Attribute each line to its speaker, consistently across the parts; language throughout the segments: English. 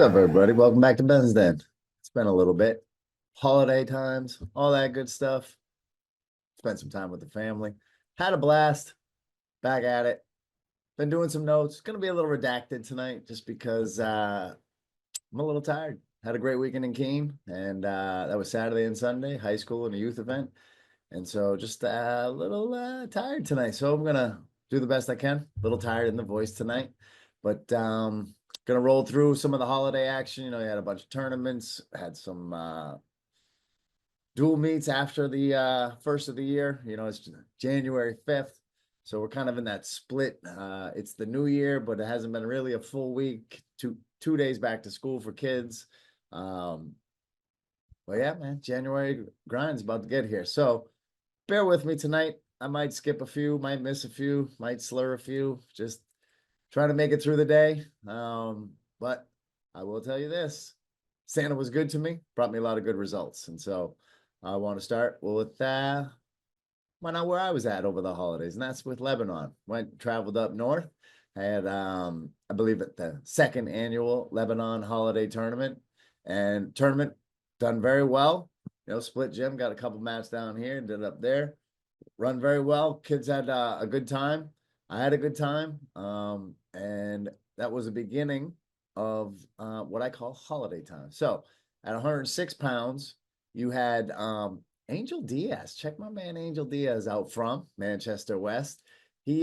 Speaker 1: up, everybody? Welcome back to Ben's Den. It's been a little bit. Holiday times, all that good stuff. Spent some time with the family. Had a blast. Back at it. Been doing some notes. Gonna be a little redacted tonight just because I'm a little tired. Had a great weekend in Keene, and that was Saturday and Sunday, high school and a youth event. And so just a little tired tonight. So I'm gonna do the best I can. A little tired in the voice tonight, but gonna roll through some of the holiday action. You had a bunch of tournaments, had some dual meets after the first of the year. It's January 5th. So we're kind of in that split. It's the new year, but it hasn't been really a full week. Two days back to school for kids. Well, yeah, man, January grind's about to get here. So bear with me tonight. I might skip a few, might miss a few, might slur a few. Just trying to make it through the day. But I will tell you this. Santa was good to me, brought me a lot of good results. And so I want to start with where I was at over the holidays, and that's with Lebanon. Traveled up north. I had I believe at the second annual Lebanon holiday tournament, and tournament done very well. Split gym, got a couple mats down here, did up there. Run very well. Kids had a good time. I had a good time. And that was the beginning of what I call holiday time. So at 106 pounds, you had Angel Diaz. Check my man Angel Diaz out from Manchester West. He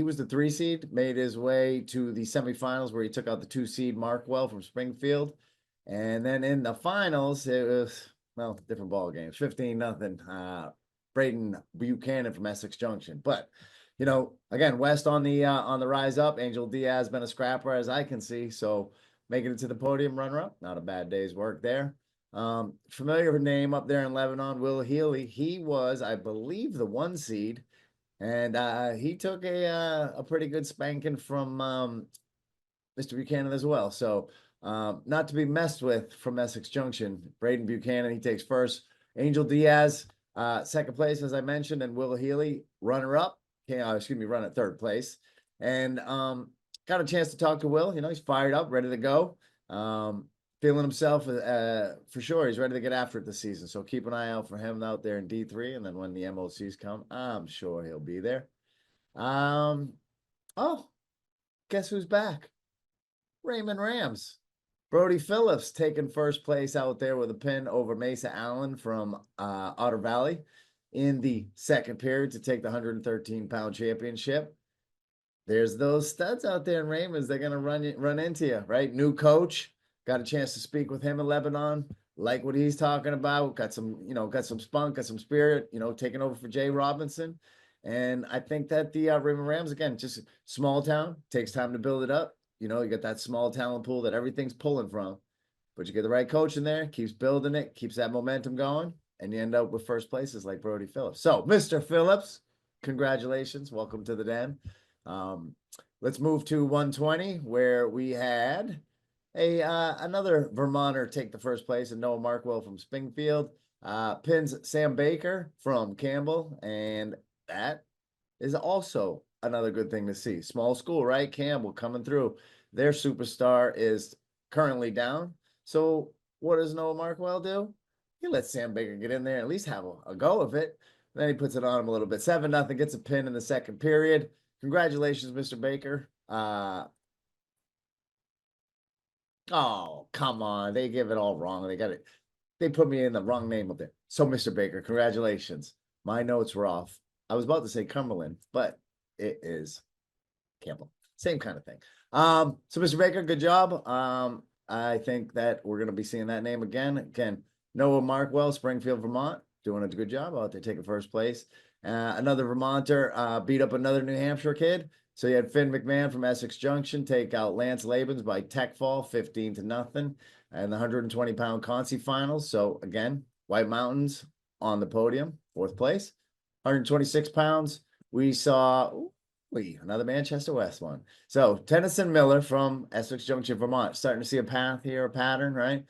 Speaker 1: was the 3 seed, made his way to the semifinals where he took out the 2 seed Markwell from Springfield. And then in the finals, it was, well, different ball games, 15-0. Braden Buchanan from Essex Junction. But, again, West on the rise up. Angel Diaz been a scrapper, as I can see. So making it to the podium runner-up, not a bad day's work there. Familiar name up there in Lebanon, Will Healy. He was, I believe, the 1 seed. And he took a pretty good spanking from Mr. Buchanan as well. So not to be messed with from Essex Junction. Braden Buchanan, he takes first. Angel Diaz, second place, as I mentioned, and Will Healy, runner-up. Run at third place. And got a chance to talk to Will. He's fired up, ready to go. Feeling himself for sure. He's ready to get after it this season. So keep an eye out for him out there in D3. And then when the MOCs come, I'm sure he'll be there. Oh, guess who's back? Raymond Rams. Brody Phillips taking first place out there with a pin over Mesa Allen from Otter Valley in the second period to take the 113-pound championship. There's those studs out there in Raymond's. They're going to run into you, right? New coach. Got a chance to speak with him in Lebanon. Like what he's talking about. Got some spunk, got some spirit, taking over for Jay Robinson. And I think that the Raymond Rams, again, just small town, takes time to build it up. You got that small talent pool that everything's pulling from. But you get the right coach in there, keeps building it, keeps that momentum going, and you end up with first places like Brody Phillips. So, Mr. Phillips, congratulations. Welcome to the den. Let's move to 120, where we had another Vermonter take the first place, and Noah Markwell from Springfield. Pins Sam Baker from Campbell, and that is also another good thing to see. Small school, right? Campbell coming through. Their superstar is currently down. So what does Noah Markwell do? He lets Sam Baker get in there and at least have a go of it. Then he puts it on him a little bit. 7-0, gets a pin in the second period. Congratulations, Mr. Baker. Oh, come on. They give it all wrong. They put me in the wrong name up there. So, Mr. Baker, congratulations. My notes were off. I was about to say Cumberland, but it is Campbell. Same kind of thing. So Mr. Baker, good job. I think that we're going to be seeing that name again. Again, Noah Markwell, Springfield, Vermont, doing a good job out there, taking first place. Another Vermonter beat up another New Hampshire kid. So you had Finn McMahon from Essex Junction take out Lance Labens by tech fall, 15-0, and the 120-pound Concy finals. So again, White Mountains on the podium, fourth place. 126 pounds. We saw another Manchester West one. So Tennyson Miller from Essex Junction, Vermont, starting to see a path here, a pattern, right?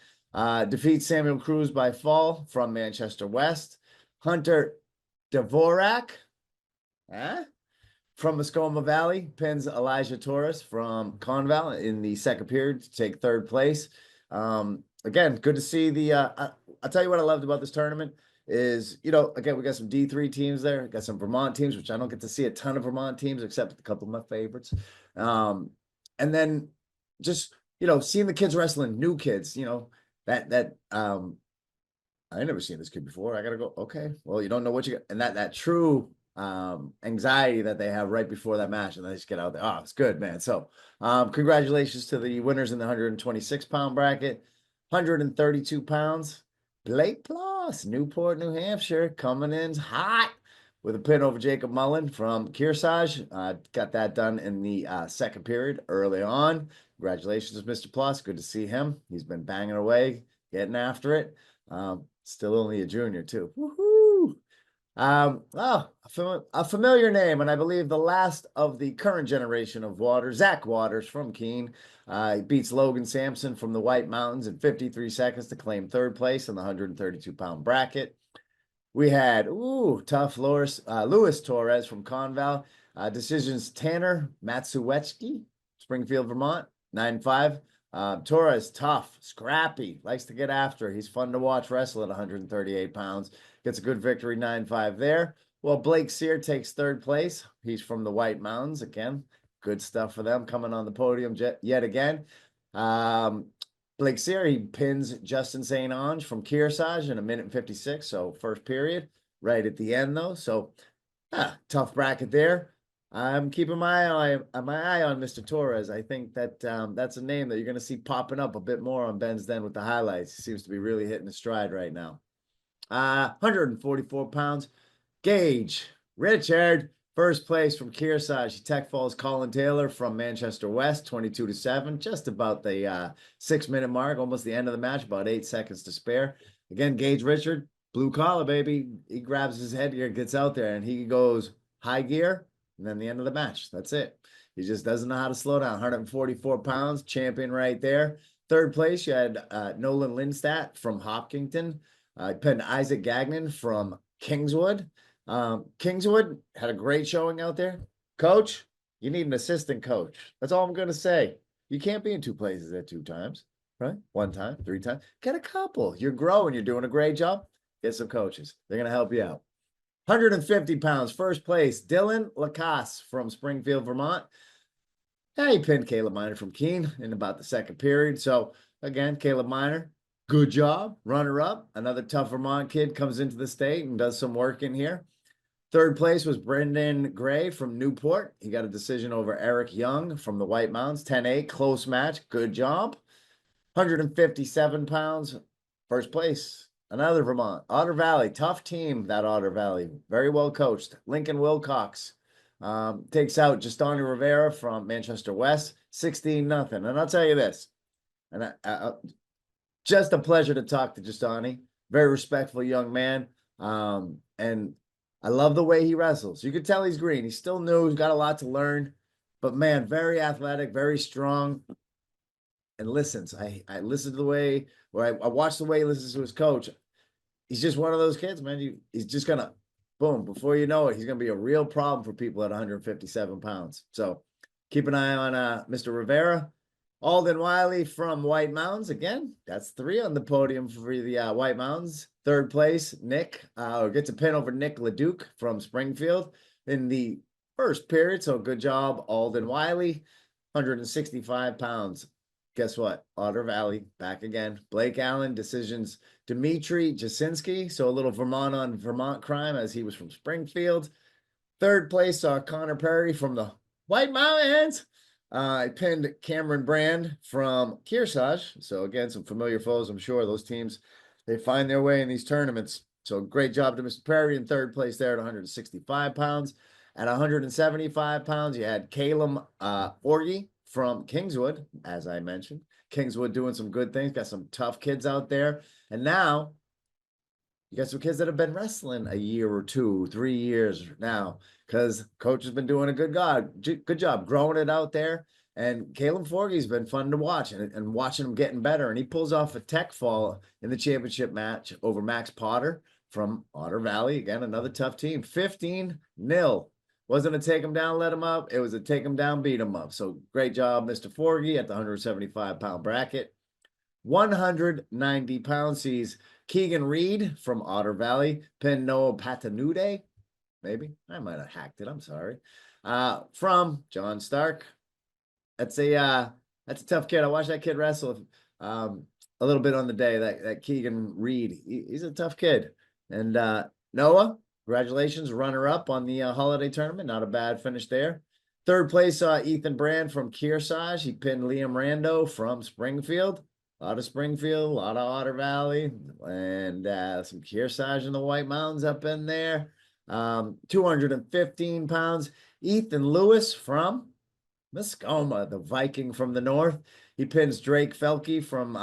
Speaker 1: Defeats Samuel Cruz by fall from Manchester West. Hunter Dvorak, from Muskoma Valley, pins Elijah Torres from Conval in the second period to take third place. Again, good to see the, I'll tell you what I loved about this tournament is, again, we got some D3 teams there, got some Vermont teams, which I don't get to see a ton of Vermont teams, except a couple of my favorites. And then just, seeing the kids wrestling, new kids, I never seen this kid before. I gotta go. Okay, well, you don't know what you got, and that true anxiety that they have right before that match, and they just get out there. Oh, it's good, man. So, congratulations to the winners in the 126-pound bracket, 132 pounds. Blake Plus, Newport, New Hampshire, coming in hot with a pin over Jacob Mullen from Kearsarge. Got that done in the second period early on. Congratulations, Mr. Plus. Good to see him. He's been banging away, getting after it. Still only a junior too. Woohoo! A familiar name, and I believe the last of the current generation of Waters, Zach Waters from Keene. He beats Logan Sampson from the White Mountains in 53 seconds to claim third place in the 132-pound bracket. We had, tough Lewis Torres from Conval. Decisions Tanner Matsuwecki, Springfield, Vermont, 9-5. Torres, tough, scrappy, likes to get after. He's fun to watch wrestle at 138 pounds. Gets a good victory, 9-5 there. Well, Blake Sear takes third place. He's from the White Mountains. Again, good stuff for them coming on the podium yet again. Blake Sear, he pins Justin St. Ange from Kearsarge in 1:56, so first period, right at the end though. So, tough bracket there. I'm keeping my eye on Mr. Torres. I think that that's a name that you're going to see popping up a bit more on Ben's Den with the highlights. He seems to be really hitting his stride right now. 144 pounds. Gage Richard, first place from Kearsarge. Tech Falls Colin Taylor from Manchester West, 22-7, just about the 6-minute mark, almost the end of the match, about 8 seconds to spare. Again, Gage Richard, blue collar, baby. He grabs his headgear, gets out there, and he goes high gear. And then the end of the match. That's it. He just doesn't know how to slow down. 144 pounds, champion right there. Third place, you had Nolan Lindstadt from Hopkinton. Pinned Isaac Gagnon from Kingswood. Kingswood had a great showing out there. Coach, you need an assistant coach. That's all I'm going to say. You can't be in 2 places at 2 times, right? 1 time, 3 times. Get a couple. You're growing. You're doing a great job. Get some coaches. They're going to help you out. 150 pounds, first place, Dylan Lacasse from Springfield, Vermont. He pinned Caleb Miner from Keene in about the second period. So, again, Caleb Miner, good job, runner-up. Another tough Vermont kid comes into the state and does some work in here. Third place was Brendan Gray from Newport. He got a decision over Eric Young from the White Mountains, 10-8, close match, good job. 157 pounds, first place. Another Vermont, Otter Valley, tough team, that Otter Valley, very well coached. Lincoln Wilcox takes out Justani Rivera from Manchester West, 16-0. And I'll tell you this, and just a pleasure to talk to Justani, very respectful young man, and I love the way he wrestles. You can tell he's green. He's still new, he's got a lot to learn, but man, very athletic, very strong, and listens. I listen to the way, or I watch the way he listens to his coach. He's just one of those kids, man. He's just gonna, boom, before you know it, he's gonna be a real problem for people at 157 pounds. So keep an eye on Mr. Rivera. Alden Wiley from White Mountains. Again, that's 3 on the podium for the White Mountains. Third place, Nick gets a pin over Nick Leduc from Springfield in the first period. So good job, Alden Wiley. 165 pounds. Guess what? Otter Valley back again. Blake Allen decisions Dmitry Jasinski. So a little Vermont on Vermont crime as he was from Springfield. Third place, Connor Perry from the White Mountains. I pinned Cameron Brand from Kearsarge. So again, some familiar foes. I'm sure those teams, they find their way in these tournaments. So great job to Mr. Perry in third place there at 165 pounds. At 175 pounds, you had Caleb Orgy from Kingswood, as I mentioned. Kingswood doing some good things, got some tough kids out there. And now you got some kids that have been wrestling a year or 2, 3 years now, because coach has been doing a good job growing it out there. And Caleb Forgey's been fun to watch and watching him getting better. And he pulls off a tech fall in the championship match over Max Potter from Otter Valley. Again, another tough team. 15-0. Wasn't a take him down, let him up. It was a take him down, beat him up. So great job, Mr. Forgey, at the 175-pound bracket. 190 pounds. He's Keegan Reed from Otter Valley, pinned Noah Patanude. Maybe I might have hacked it. I'm sorry. From John Stark. That's a tough kid. I watched that kid wrestle a little bit on the day. That Keegan Reed. He's a tough kid. And Noah, congratulations, runner up on the holiday tournament. Not a bad finish there. Third place, Ethan Brand from Kearsarge. He pinned Liam Rando from Springfield. A lot of Springfield, a lot of Otter Valley, and some Kearsarge in the White Mountains up in there. 215 pounds. Ethan Lewis from Muskoma, the Viking from the north. He pins Drake Felke from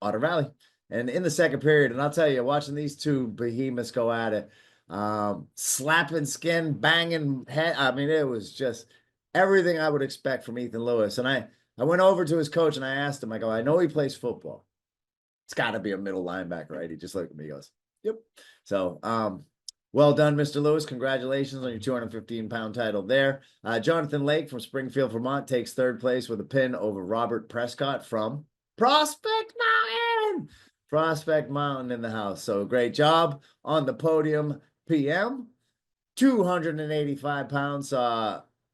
Speaker 1: Otter Valley. And in the second period, and I'll tell you, watching these two behemoths go at it, slapping skin, banging head. I mean, it was just everything I would expect from Ethan Lewis. And I went over to his coach and I asked him, I go, I know he plays football. It's got to be a middle linebacker, right? He just looked at me, he goes, yep. So, well done, Mr. Lewis. Congratulations on your 215-pound title there. Jonathan Lake from Springfield, Vermont takes third place with a pin over Robert Prescott from Prospect Mountain. Prospect Mountain in the house. So great job on the podium, PM. 285 pounds.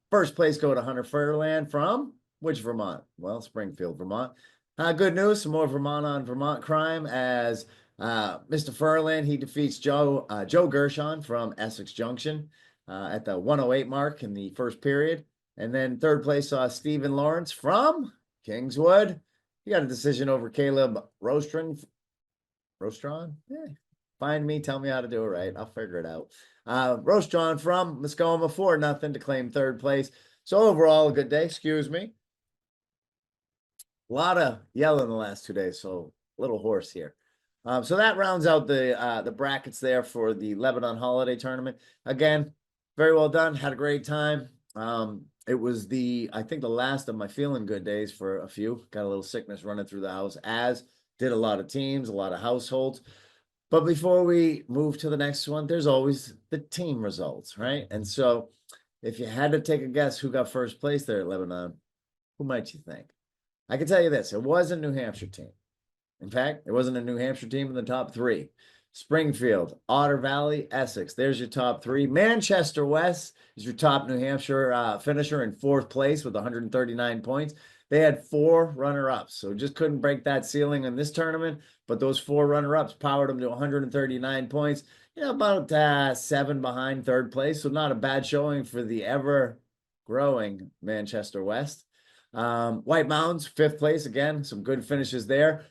Speaker 1: First place go to Hunter Furland from which Vermont? Well, Springfield, Vermont. Good news, some more Vermont on Vermont crime as Mr. Furland, he defeats Joe Gershon from Essex Junction at the 108 mark in the first period. And then third place saw Stephen Lawrence from Kingswood. He got a decision over Caleb Rostron. Yeah. Find me, tell me how to do it right. I'll figure it out. Rostron from Muskoma 4-0 to claim third place. So overall, a good day. Excuse me. A lot of yelling the last 2 days, so a little hoarse here. So that rounds out the brackets there for the Lebanon Holiday Tournament. Again, very well done. Had a great time. It was I think the last of my feeling good days for a few. Got a little sickness running through the house, as did a lot of teams, a lot of households. But before we move to the next one, there's always the team results, right? And so if you had to take a guess who got first place there at Lebanon, who might you think? I can tell you this, it was a New Hampshire team. In fact, it wasn't a New Hampshire team in the top three. Springfield, Otter Valley, Essex. There's your top three. Manchester West is your top New Hampshire finisher in fourth place with 139 points. They had 4 runner-ups, so just couldn't break that ceiling in this tournament. But those 4 runner-ups powered them to 139 points. You know, about 7 behind third place, so not a bad showing for the ever-growing Manchester West. White Mountains, 5th place. Again, some good finishes there.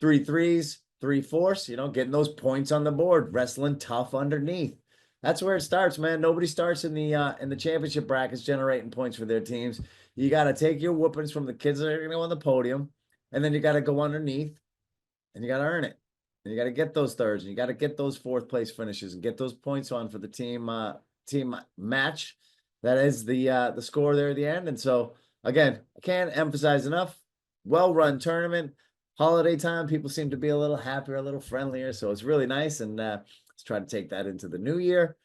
Speaker 1: 3 threes, 3 fours, you know, getting those points on the board, wrestling tough underneath. That's where it starts, man. Nobody starts in the championship brackets generating points for their teams. You got to take your whoopings from the kids that are going to go on the podium, and then you got to go underneath, and you got to earn it. And you got to get those thirds, and you got to get those 4th place finishes, and get those points on for the team match. That is the score there at the end. And so again, I can't emphasize enough. Well-run tournament. Holiday time, people seem to be a little happier, a little friendlier. So it's really nice. And let's try to take that into the new year.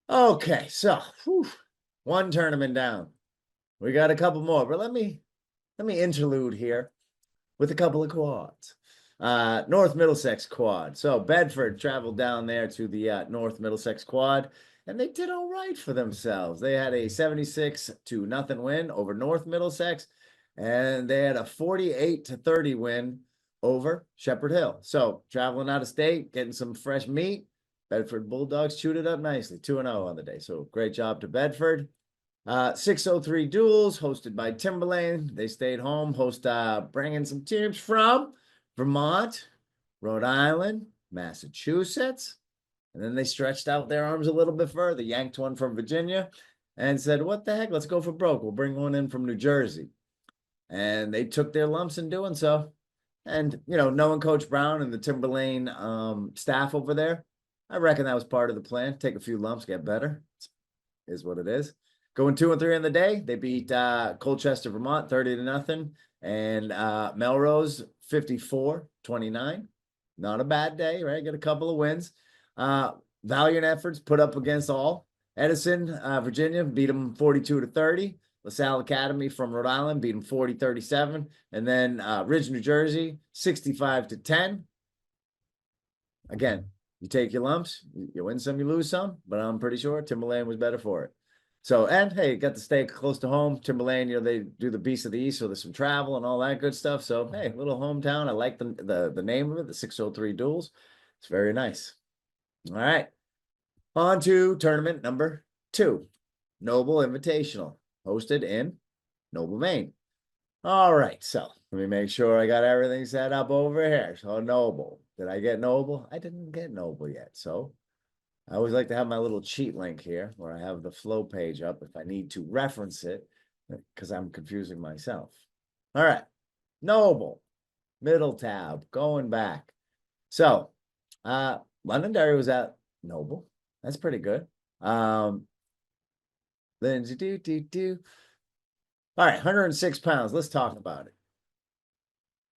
Speaker 1: Okay, so one tournament down. We got a couple more, but let me interlude here with a couple of quads. North Middlesex quad. So Bedford traveled down there to the North Middlesex quad, and they did all right for themselves. They had a 76-0 win over North Middlesex, and they had a 48-30 win over Shepherd Hill. So traveling out of state, getting some fresh meat. Bedford Bulldogs chewed it up nicely, 2-0 on the day. So great job to Bedford. 603 duels hosted by Timberlane. They stayed home, bringing some teams from Vermont, Rhode Island, Massachusetts. And then they stretched out their arms a little bit further, yanked one from Virginia and said, what the heck, let's go for broke. We'll bring one in from New Jersey. And they took their lumps in doing so. And, you know, knowing Coach Brown and the Timberlane staff over there, I reckon that was part of the plan. Take a few lumps, get better. Is what it is. Going 2-3 on the day. They beat Colchester, Vermont, 30-0. And Melrose, 54-29. Not a bad day, right? Get a couple of wins. Valiant efforts put up against all. Edison, Virginia, beat them 42-30. LaSalle Academy from Rhode Island beating 40-37. And then Ridge, New Jersey, 65-10. Again, you take your lumps, you win some, you lose some, but I'm pretty sure Timberland was better for it. So, and hey, got to stay close to home. Timberland, they do the Beast of the East, so there's some travel and all that good stuff. So, hey, little hometown. I like the name of it, the 603 Duels. It's very nice. All right. On to tournament number 2, Noble Invitational, hosted in Noble, Maine. All right, so let me make sure I got everything set up over here. So Noble, did I get Noble? I didn't get Noble yet. So I always like to have my little cheat link here where I have the flow page up if I need to reference it because I'm confusing myself. All right, Noble, middle tab, going back. So Londonderry was at Noble. That's pretty good. Then all right, 106 pounds. Let's talk about it.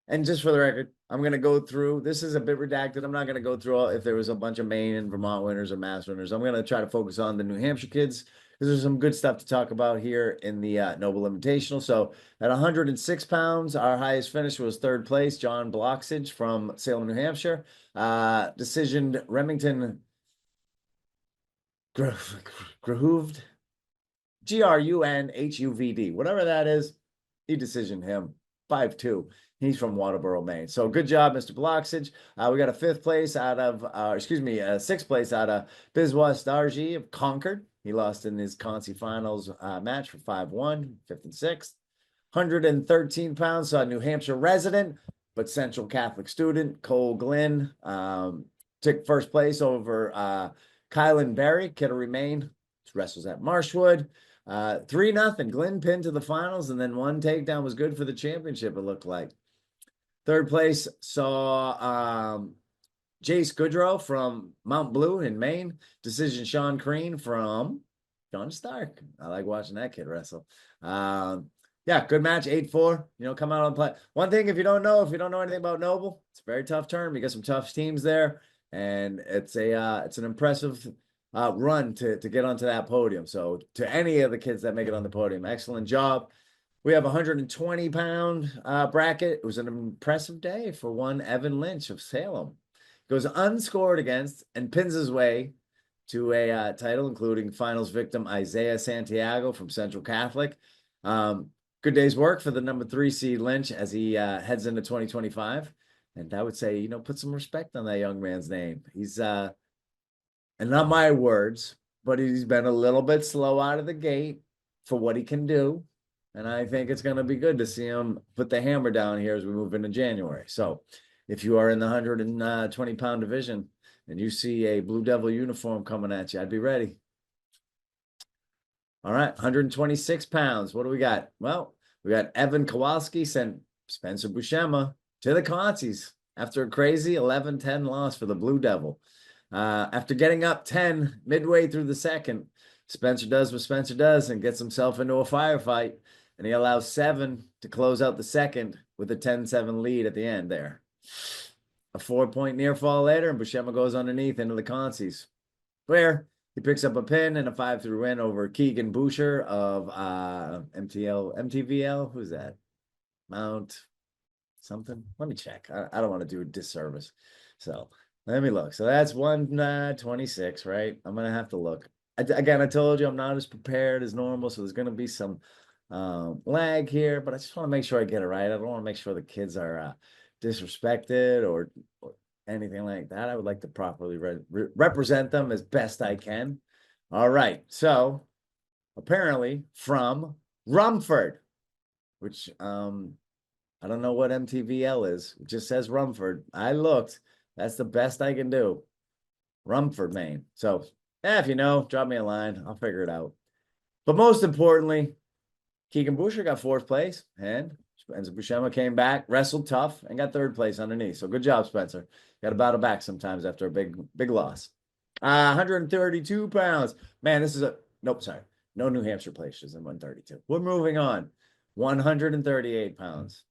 Speaker 1: And just for the record, I'm going to go through. This is a bit redacted. I'm not going to go through if there was a bunch of Maine and Vermont winners or Mass winners. I'm going to try to focus on the New Hampshire kids because there's some good stuff to talk about here in the Noble Invitational. So at 106 pounds, our highest finish was 3rd place, John Bloxage from Salem, New Hampshire. Decisioned Remington Grahuvd. Grunhuvd, whatever that is, he decisioned him 5-2. He's from Waterboro, Maine. So good job, Mr. Bloxage. We got a 5th place out of, 6th place out of Biswas Darji of Concord. He lost in his Conci Finals match for 5-1, 5th and 6th. 113 pounds, so a New Hampshire resident, but Central Catholic student, Cole Glynn, took 1st place over Kylan Berry, Kittery, Maine. Wrestles at Marshwood. 3-0. Glenn pinned to the finals, and then 1 takedown was good for the championship, it looked like. 3rd place saw Jace Goodrow from Mount Blue in Maine. Decision Sean Crean from John Stark. I like watching that kid wrestle. Yeah, good match, 8-4. Come out on play. One thing, if you don't know anything about Noble, it's a very tough turn. We got some tough teams there, and it's an impressive run to get onto that podium. So to any of the kids that make it on the podium, excellent job. We have a 120-pound bracket. It was an impressive day for one Evan Lynch of Salem. Goes unscored against and pins his way to a title, including finals victim Isaiah Santiago from Central Catholic. Good day's work for the number 3 seed Lynch as he heads into 2025. And I would say, put some respect on that young man's name. He's and not my words, but he's been a little bit slow out of the gate for what he can do. And I think it's going to be good to see him put the hammer down here as we move into January. So if you are in the 120-pound division and you see a Blue Devil uniform coming at you, I'd be ready. All right, 126 pounds. What do we got? Well, we got Evan Kowalski sent Spencer Buscema to the Concies after a crazy 11-10 loss for the Blue Devil. After getting up 10 midway through the second, Spencer does what Spencer does and gets himself into a firefight, and he allows 7 to close out the second with a 10-7 lead at the end there. A 4-point near fall later, and Buscema goes underneath into the Concies, where he picks up a pin and a 5-3 win over Keegan Boucher of MTVL. Who's that? Mount something? Let me check. I don't want to do a disservice. So let me look. So that's 126, right? I'm going to have to look. Again, I told you I'm not as prepared as normal, so there's going to be some lag here, but I just want to make sure I get it right. I don't want to make sure the kids are disrespected or anything like that. I would like to properly represent them as best I can. All right. So apparently from Rumford, which I don't know what MTVL is. It just says Rumford. I looked. That's the best I can do. Rumford, Maine. So if you know, drop me a line. I'll figure it out. But most importantly, Keegan Boucher got 4th place, and Spencer Buscema came back, wrestled tough, and got 3rd place underneath. So good job, Spencer. Got to battle back sometimes after a big loss. 132 pounds. Man, this is nope, sorry. No New Hampshire places in 132. We're moving on. 138 pounds.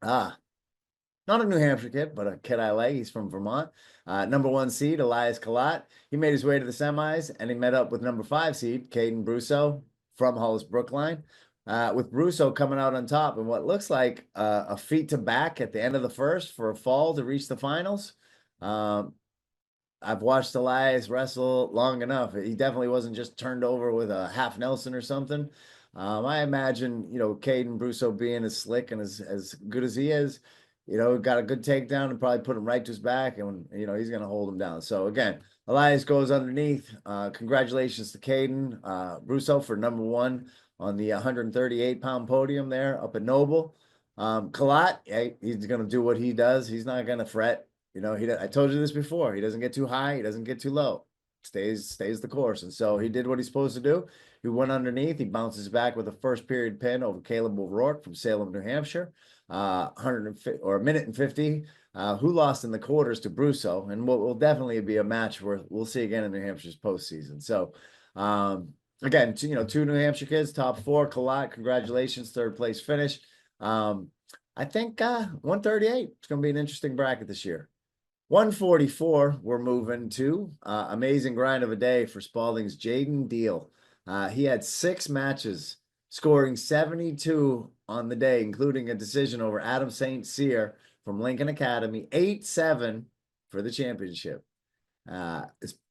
Speaker 1: Not a New Hampshire kid, but a kid I like. He's from Vermont. Number 1 seed, Elias Kalat. He made his way to the semis, and he met up with number 5 seed, Caden Brusso from Hollis Brookline. with Russo coming out on top and what looks like a feet to back at the end of the first for a fall to reach the finals. Um, I've watched Elias wrestle long enough. He definitely wasn't just turned over with a half Nelson or something. I imagine, Caden Brusso being as slick and as good as he is, got a good takedown and probably put him right to his back, and he's going to hold him down. So again, Elias goes underneath. Congratulations to Caden Brusso for number one on the 138-pound podium there up at Noble. Kalat, hey, he's going to do what he does. He's not going to fret. I told you this before. He doesn't get too high. He doesn't get too low. Stays the course. And so he did what he's supposed to do. He went underneath. He bounces back with a first period pin over Caleb O'Rourke from Salem, New Hampshire. 150 or a minute and 50. Who lost in the quarters to Brusso, and what will definitely be a match where we'll see again in New Hampshire's postseason. So, again, two New Hampshire kids, top four. Kalat, congratulations, third place finish. I think 138. It's going to be an interesting bracket this year. 144, we're moving to amazing grind of a day for Spalding's Jaden Deal. He had 6 matches, scoring 72 on the day, including a decision over Adam St. Cyr from Lincoln Academy, 8-7 for the championship.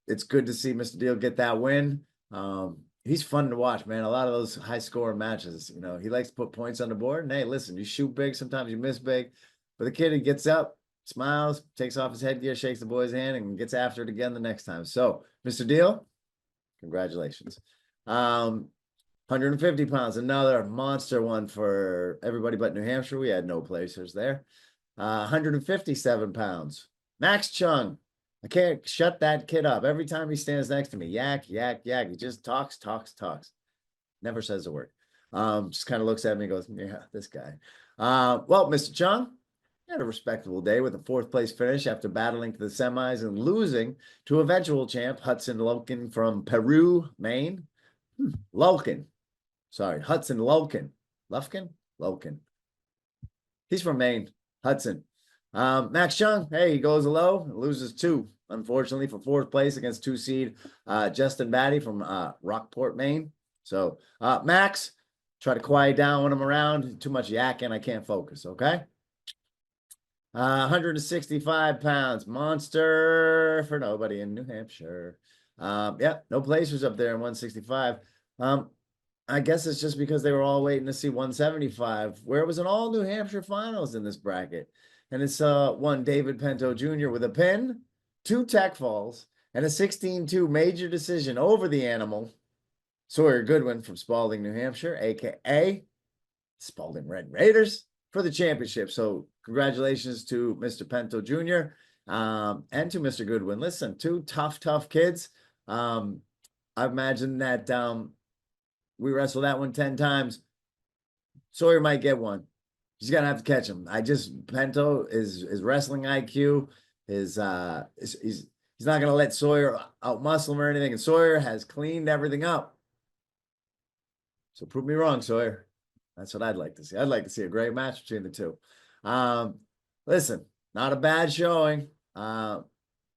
Speaker 1: It's good to see Mr. Deal get that win. He's fun to watch, man. A lot of those high-scoring matches, he likes to put points on the board. And hey, listen, you shoot big, sometimes you miss big. But the kid, he gets up, smiles, takes off his headgear, shakes the boy's hand, and gets after it again the next time. So, Mr. Deal, congratulations. 150 pounds, another monster one for everybody but New Hampshire. We had no placers there. 157 pounds. Max Chung. I can't shut that kid up. Every time he stands next to me, yak, yak, yak. He just talks. Never says a word. Just kind of looks at me and goes, yeah, this guy. Well, Mr. Chung, had a respectable day with a 4th place finish after battling to the semis and losing to eventual champ Hudson Lulkin from Peru, Maine. Lulkin. Sorry, Hudson Lulkin. Lulkin. He's from Maine. Hudson. Max Chung, hey, he goes low, loses 2, unfortunately, for 4th place against 2 seed Justin Batty from Rockport, Maine. So, Max, try to quiet down when I'm around. Too much yakking, I can't focus, okay? 165 pounds, monster for nobody in New Hampshire. Yeah, no placers up there in 165. I guess it's just because they were all waiting to see 175, where it was an all New Hampshire finals in this bracket. And it's one David Pinto Jr. with a pin, 2 tech falls, and a 16-2 major decision over the animal, Sawyer Goodwin from Spalding, New Hampshire, aka Spalding Red Raiders, for the championship. So congratulations to Mr. Pinto Jr. And to Mr. Goodwin. Listen, 2 tough kids. I imagine that we wrestle that one 10 times. Sawyer might get one. He's gonna have to catch him. Pinto is wrestling IQ is he's not gonna let Sawyer outmuscle him or anything. And Sawyer has cleaned everything up. So prove me wrong, Sawyer. That's what I'd like to see. I'd like to see a great match between the two. Listen, not a bad showing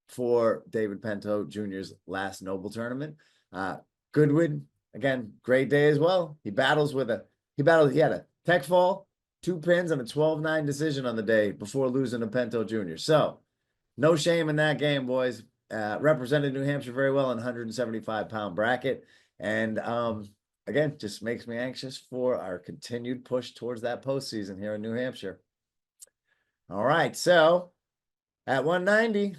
Speaker 1: for David Pinto Jr.'s last Noble tournament. Goodwin, again, great day as well. He had a tech fall, 2 pins, and a 12-9 decision on the day before losing to Pinto Jr. So, no shame in that game, boys. Represented New Hampshire very well in 175-pound bracket. And again, just makes me anxious for our continued push towards that postseason here in New Hampshire. All right, so at 190,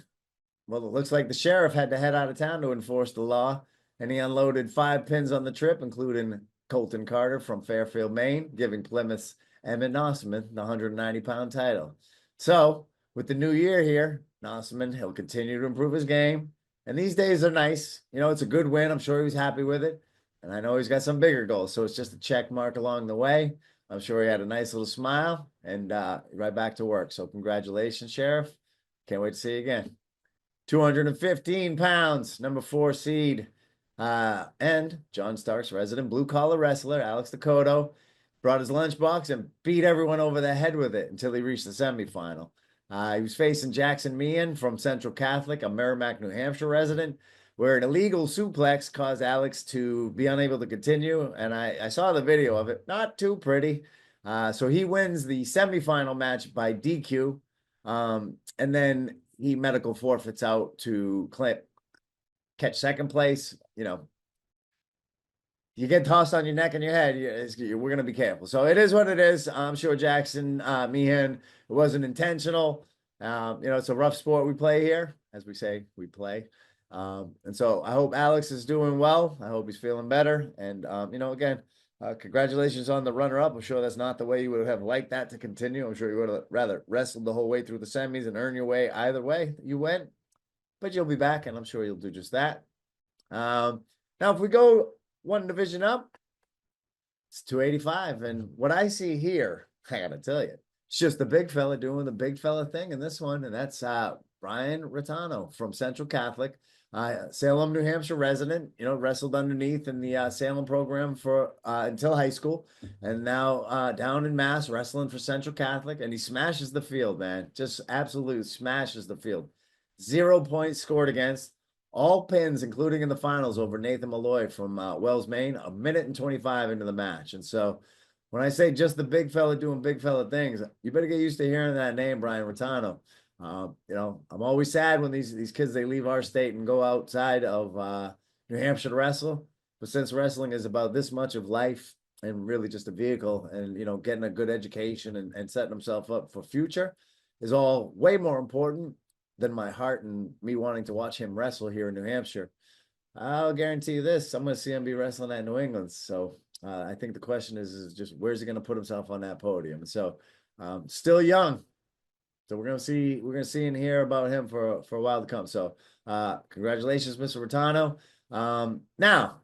Speaker 1: well, it looks like the sheriff had to head out of town to enforce the law, and he unloaded 5 pins on the trip, including Colton Carter from Fairfield, Maine, giving Plymouth's Emmett Nossaman the 190-pound title. So, with the new year here, Nossaman, he'll continue to improve his game, and these days are nice. It's a good win. I'm sure he was happy with it. And I know he's got some bigger goals, so it's just a check mark along the way. I'm sure he had a nice little smile and right back to work. So congratulations, Sheriff. Can't wait to see you again. 215 pounds, number 4 seed. And John Stark's resident blue-collar wrestler, Alex Dakota, brought his lunchbox and beat everyone over the head with it until he reached the semifinal. He was facing Jackson Meehan from Central Catholic, a Merrimack, New Hampshire resident. where an illegal suplex caused Alex to be unable to continue. And I saw the video of it, not too pretty. So he wins the semifinal match by DQ. And then he medical forfeits out to catch second place. You know, you get tossed on your neck and your head, we're going to be careful. So it is what it is. I'm sure Jackson Meehan, it wasn't intentional. You know, it's a rough sport we play here. As we say, we play. And so I hope Alex is doing well. I hope he's feeling better. And, you know, again, congratulations on the runner-up. I'm sure that's not the way you would have liked that to continue. I'm sure you would have rather wrestled the whole way through the semis and earn your way either way you went. But you'll be back, and I'm sure you'll do just that. Now, if we go one division up, it's 285. And what I see here, I got to tell you, it's just the big fella doing the big fella thing in this one. And that's Brian Ratano from Central Catholic, Salem, New Hampshire resident, you know, wrestled underneath in the Salem program for until high school, and now down in Mass wrestling for Central Catholic. And he smashes the field, man. Just absolutely smashes the field. 0 points scored against. All pins, including in the finals over Nathan Malloy from Wells, Maine, 1:25 into the match. And so when I say just the big fella doing big fella things, you better get used to hearing that name, Brian Ratano. You know, I'm always sad when these kids, they leave our state and go outside of New Hampshire to wrestle. But since wrestling is about this much of life and really just a vehicle, and, you know, getting a good education and setting himself up for future is all way more important than my heart and me wanting to watch him wrestle here in New Hampshire. I'll guarantee you this, I'm going to see him be wrestling at New England. So I think the question is just where's he going to put himself on that podium? And so still young. So we're going to see and hear about him for a while to come. So congratulations, Mr. Ratano. Now,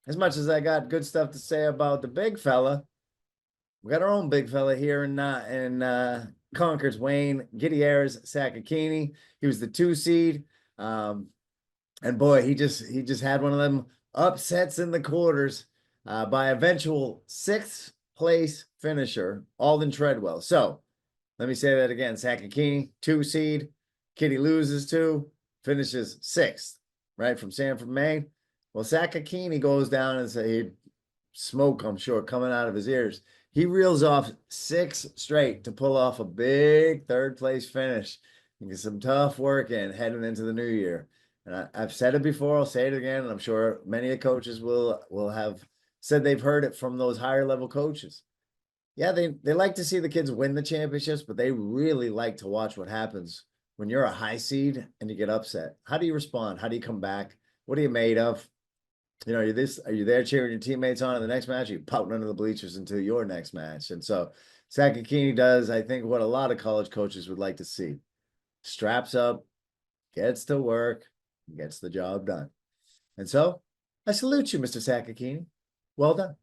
Speaker 1: as much as I got good stuff to say about the big fella, we got our own big fella here in Concord's, Wayne Gutierrez Sakakini. He was the 2 seed. And boy, he just had one of them upsets in the quarters by eventual 6th place finisher, Alden Treadwell. So let me say that again. Sakakini, 2 seed. Kitty loses 2, finishes 6th, right, from Sanford, Maine. Well, Sakakini goes down and say smoke, I'm sure, coming out of his ears. He reels off 6 straight to pull off a big 3rd place finish and get some tough work in heading into the new year. And I've said it before, I'll say it again, and I'm sure many coaches will have said they've heard it from those higher level coaches. Yeah, they like to see the kids win the championships, but they really like to watch what happens when you're a high seed and you get upset. How do you respond? How do you come back? What are you made of? You know, are you there cheering your teammates on in the next match? Are you pouting under the bleachers until your next match? And so Sakakini does, I think, what a lot of college coaches would like to see. Straps up, gets to work, gets the job done. And so I salute you, Mr. Sakakini. Well done.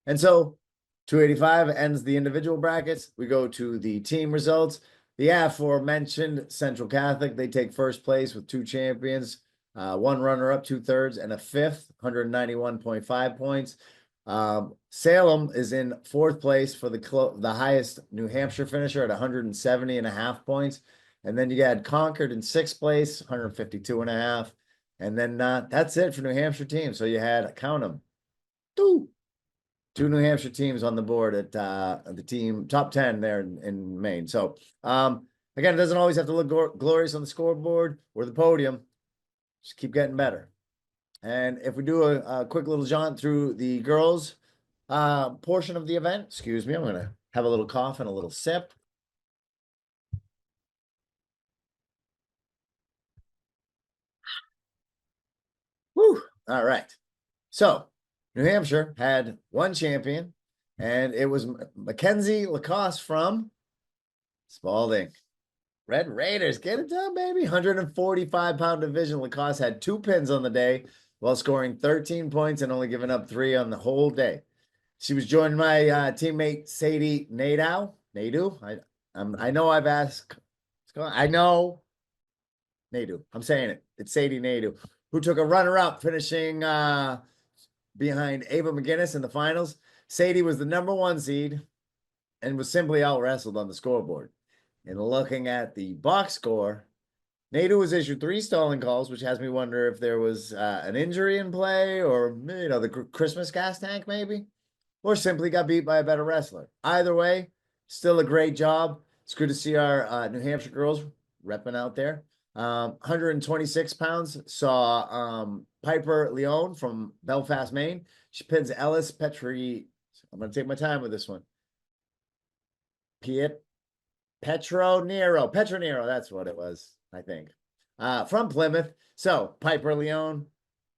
Speaker 1: And so 285 ends the individual brackets. We go to the team results. The aforementioned Central Catholic, they take first place with 2 champions. 1 runner-up, 2/3, and a 5th, 191.5 points. Salem is in 4th place for the highest New Hampshire finisher at 170.5 points. And then you had Concord in 6th place, 152.5. And then that's it for New Hampshire teams. So you had, count them, 2 New Hampshire teams on the board at the team top 10 there in Maine. So again, it doesn't always have to look glorious on the scoreboard or the podium. Just keep getting better. And if we do a quick little jaunt through the girls portion of the event, excuse me, I'm going to have a little cough and a little sip. Whew. All right. So New Hampshire had 1 champion, and it was Mackenzie Lacoste from Spalding. Red Raiders, get it done, baby. 145-pound division. Lacoste had 2 pins on the day while scoring 13 points and only giving up 3 on the whole day. She was joined by teammate Sadie Nadeau. I know I've asked. I know Nadeau. I'm saying it. It's Sadie Nadeau, who took a runner-up, finishing behind Ava McGinnis in the finals. Sadie was the number 1 seed and was simply out-wrestled on the scoreboard. And looking at the box score, Nadu was issued 3 stalling calls, which has me wonder if there was an injury in play or, the Christmas gas tank maybe, or simply got beat by a better wrestler. Either way, still a great job. It's good to see our New Hampshire girls repping out there. 126 pounds, saw Piper Leone from Belfast, Maine. She pins Ellis Petri. I'm going to take my time with this one. Petro Nero, that's what it was, I think. From Plymouth. So Piper Leone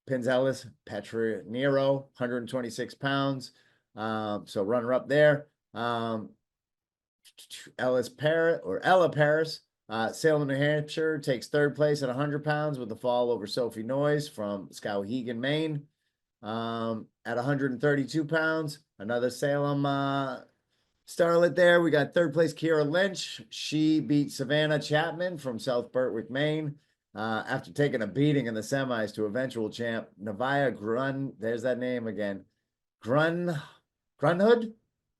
Speaker 1: pins Ellis Petro Nero, 126 pounds. So runner up there. Ella Paris, Salem, New Hampshire, takes 3rd place at 100 pounds with the fall over Sophie Noyes from Skowhegan, Maine. At 132 pounds, another Salem starlet there. We got 3rd place Kiera Lynch. She beat Savannah Chapman from South Berwick, Maine. After taking a beating in the semis to eventual champ Nevaeh Grun. There's that name again. Grunhood?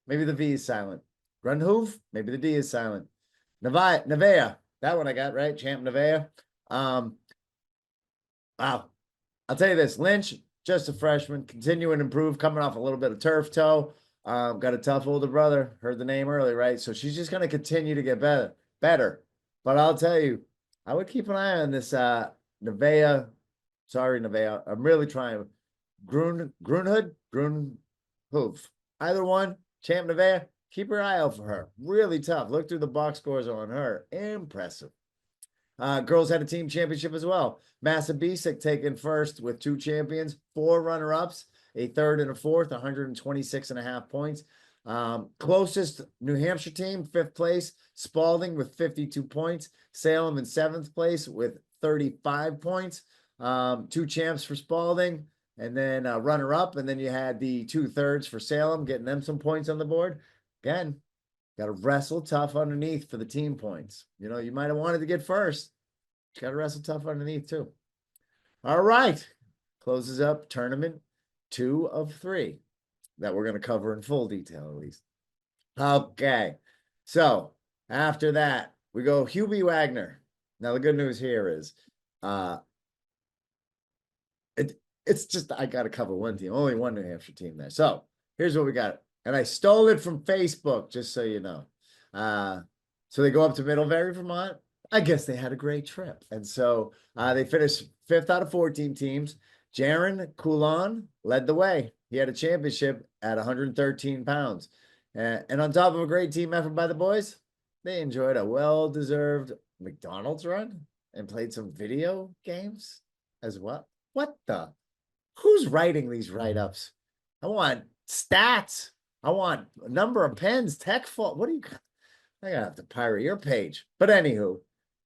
Speaker 1: Maybe the V is silent. Grunhoove? Maybe the D is silent. Nevaeh. That one I got, right? Champ Nevaeh. Wow. I'll tell you this. Lynch, just a freshman, continuing to improve, coming off a little bit of turf toe. Got a tough older brother. Heard the name early, right? So she's just going to continue to get better. But I'll tell you, I would keep an eye on this Nevaeh. Sorry, Nevaeh. I'm really trying. Grunhood? Grunhoove. Either one. Champ Nevaeh. Keep your eye out for her. Really tough. Look through the box scores on her. Impressive. Girls had a team championship as well. Massabesic taken first with 2 champions, 4 runner-ups, a 3rd and a 4th, 126.5 points. Closest New Hampshire team, 5th place, Spalding with 52 points. Salem in 7th place with 35 points. 2 champs for Spalding, and then runner-up, and then you had the 2/3 for Salem, getting them some points on the board. Again, got to wrestle tough underneath for the team points. You might have wanted to get first. Got to wrestle tough underneath too. All right. Closes up tournament 2 of 3 that we're going to cover in full detail at least. Okay. So after that, we go Hubie Wagner. Now the good news here is it's just I got to cover one team, only one New Hampshire team there. So here's what we got. And I stole it from Facebook, just so you know. So they go up to Middlebury, Vermont. I guess they had a great trip. And so they finished 5th out of 14 teams. Jaron Coulon led the way. He had a championship at 113 pounds. And on top of a great team effort by the boys, they enjoyed a well-deserved McDonald's run and played some video games as well. What the? Who's writing these write-ups? I want stats. I want a number of pens, tech fault. What do you? I gotta have to pirate your page. But anywho,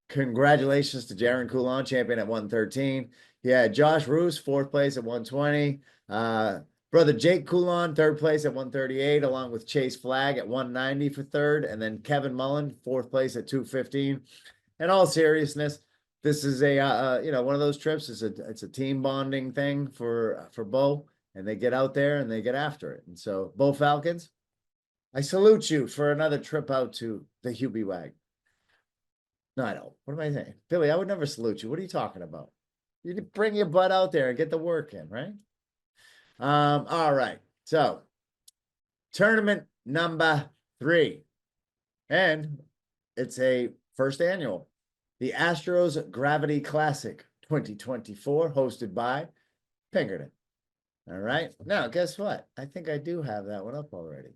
Speaker 1: congratulations to Jaron Coulon, champion at 113. He had Josh Roos, 4th place at 120. Brother Jake Coulon, 3rd place at 138, along with Chase Flagg at 190 for 3rd, and then Kevin Mullen, 4th place at 215. In all seriousness, this is a one of those trips. It's a team bonding thing for Bo. And they get out there and they get after it. And so, Bo Falcons, I salute you for another trip out to the Hubie Wag. No, I don't. What am I saying? Billy, I would never salute you. What are you talking about? You bring your butt out there and get the work in, right? All right. So, tournament number 3. And it's a first annual. The Astros Gravity Classic 2024, hosted by Pinkerton. All right. Now, guess what? I think I do have that one up already.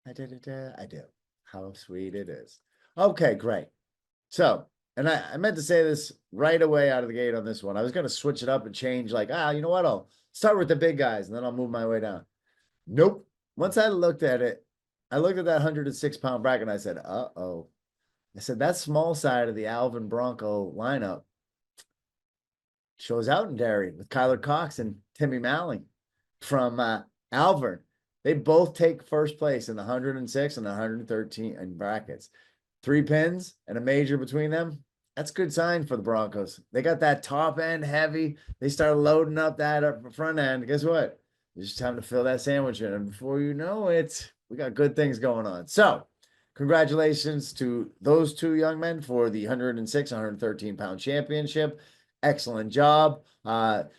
Speaker 1: I do. How sweet it is. Okay, great. So, and I meant to say this right away out of the gate on this one. I was going to switch it up and change you know what? I'll start with the big guys and then I'll move my way down. Nope. Once I looked at it, I looked at that 106-pound bracket and I said, uh-oh. I said, that small side of the Alvin Bronco lineup shows out in Derry with Kyler Cox and Timmy Malling from Alvern. They both take first place in the 106 and the 113 in brackets. 3 pins and a major between them. That's a good sign for the Broncos. They got that top end heavy. They started loading up that front end. Guess what? It's just time to fill that sandwich in. And before you know it, we got good things going on. So congratulations to those two young men for the 106, 113-pound championship. Excellent job.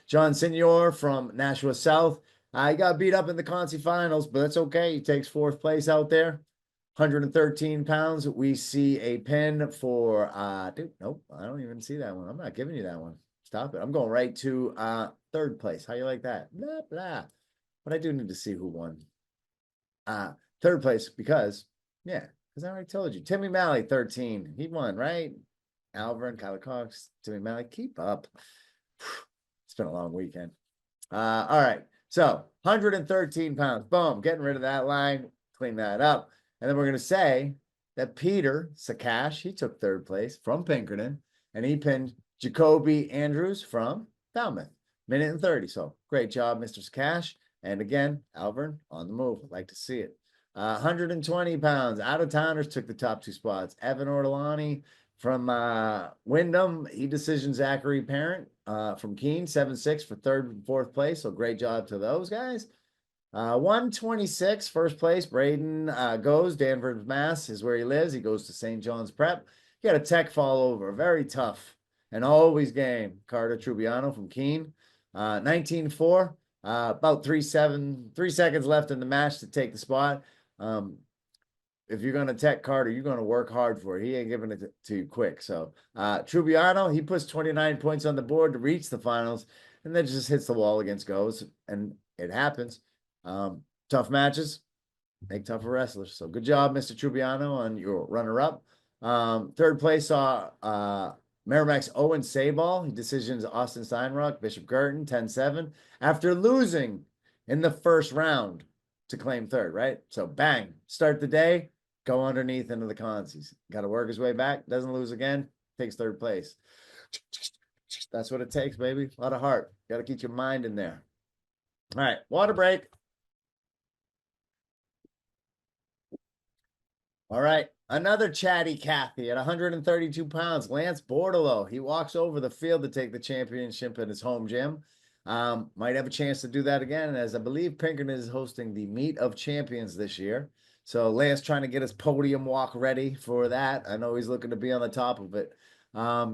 Speaker 1: John Senior from Nashua South. He got beat up in the Conci finals, but that's okay. He takes fourth place out there. 113 pounds. We see a pin for dude, nope, I don't even see that one. I'm not giving you that one. Stop it. I'm going right to third place. How you like that? Blah blah. But I do need to see who won. Third place because I already told you. Timmy Malley, 13. He won, right? Alvin, Kyler Cox, Timmy Malley, keep up. It's been a long weekend. All right. So 113 pounds. Boom. Getting rid of that line. Clean that up. And then we're going to say that Peter Sakash, he took third place from Pinkerton, and he pinned Jacoby Andrews from Falmouth. Minute and 30. So great job, Mr. Sakash. And again, Alvern on the move. I'd like to see it. 120 pounds. Out-of-towners took the top two spots. Evan Ortolani from Wyndham. He decisioned Zachary Parent from Keene, 7-6 for third and fourth place. So great job to those guys. 126, first place. Braden goes. Danvers, Mass is where he lives. He goes to St. John's Prep. He had a tech fall over. Very tough and always game. Carter Trubiano from Keene. 19-4. About 3 seconds left in the match to take the spot. If you're going to tech Carter, you're going to work hard for it. He ain't giving it to you quick. So Trubiano, he puts 29 points on the board to reach the finals, and then just hits the wall against Goes, and it happens. Tough matches make tougher wrestlers. So good job, Mr. Trubiano, on your runner-up. Third place saw Merrimack's Owen Sabal. He decisions Austin Steinrock, Bishop Girton, 10-7, after losing in the first round to claim third, right? So bang, start the day, go underneath into the consies. Got to work his way back, doesn't lose again, takes third place. That's what it takes, baby. A lot of heart. Got to keep your mind in there. All right, water break. All right, another chatty Cathy at 132 pounds, Lance Bordelot. He walks over the field to take the championship in his home gym. Might have a chance to do that again, as I believe Pinkerton is hosting the Meet of Champions this year. So Lance trying to get his podium walk ready for that. I know he's looking to be on the top of it. I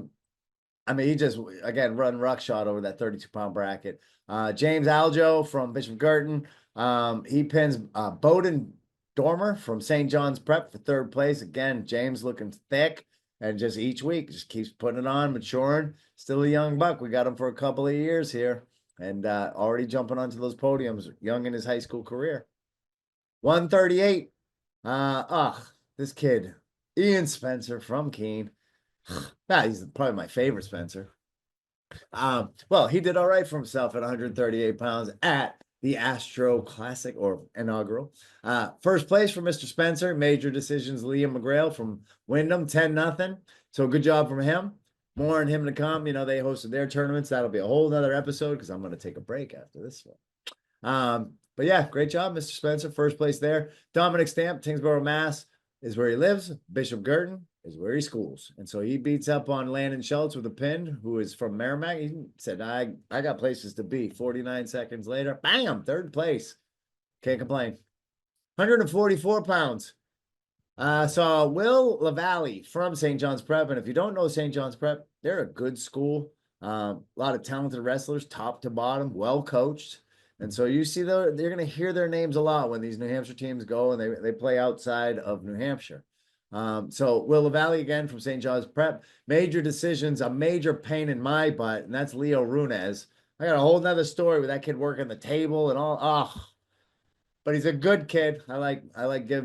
Speaker 1: mean, he just, again, run ruckshot over that 32-pound bracket. James Aljo from Bishop Girton. He pins Bowden Dormer from St. John's Prep for third place. Again, James looking thick, and just each week just keeps putting it on, maturing. Still a young buck. We got him for a couple of years here, and already jumping onto those podiums, young in his high school career. 138. This kid, Ian Spencer from Keene. He's probably my favorite Spencer. Well, he did all right for himself at 138 pounds at the Astro Classic or inaugural. First place for Mr. Spencer. Major decisions, Liam McGrail from Wyndham, 10-0. So good job from him. More on him to come. You know, they hosted their tournaments. That'll be a whole nother episode because I'm going to take a break after this one. But yeah, great job, Mr. Spencer. First place there. Dominic Stamp, Tingsboro, Mass is where he lives. Bishop Girton is where he schools. And so he beats up on Landon Schultz with a pin, who is from Merrimack. He said, I got places to be. 49 seconds later, bam, third place. Can't complain. 144 pounds. Saw Will LaValle from St. John's Prep. And if you don't know St. John's Prep, they're a good school. A lot of talented wrestlers, top to bottom, well coached. And so you see, they're going to hear their names a lot when these New Hampshire teams go and they play outside of New Hampshire. So Will LaValle again from St. John's Prep. Major decisions, a major pain in my butt, and that's Leo Runez. I got a whole nother story with that kid working the table and all. But he's a good kid. I like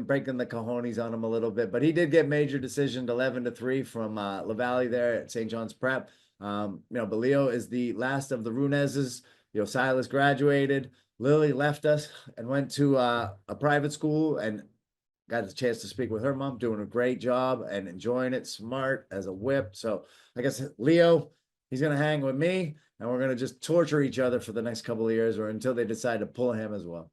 Speaker 1: breaking the cojones on him a little bit. But he did get major decision 11-3 from LaValle there at St. John's Prep. But Leo is the last of the Runezes. Silas graduated. Lily left us and went to a private school and got the chance to speak with her mom, doing a great job and enjoying it, smart as a whip. So I guess Leo, he's going to hang with me, and we're going to just torture each other for the next couple of years or until they decide to pull him as well.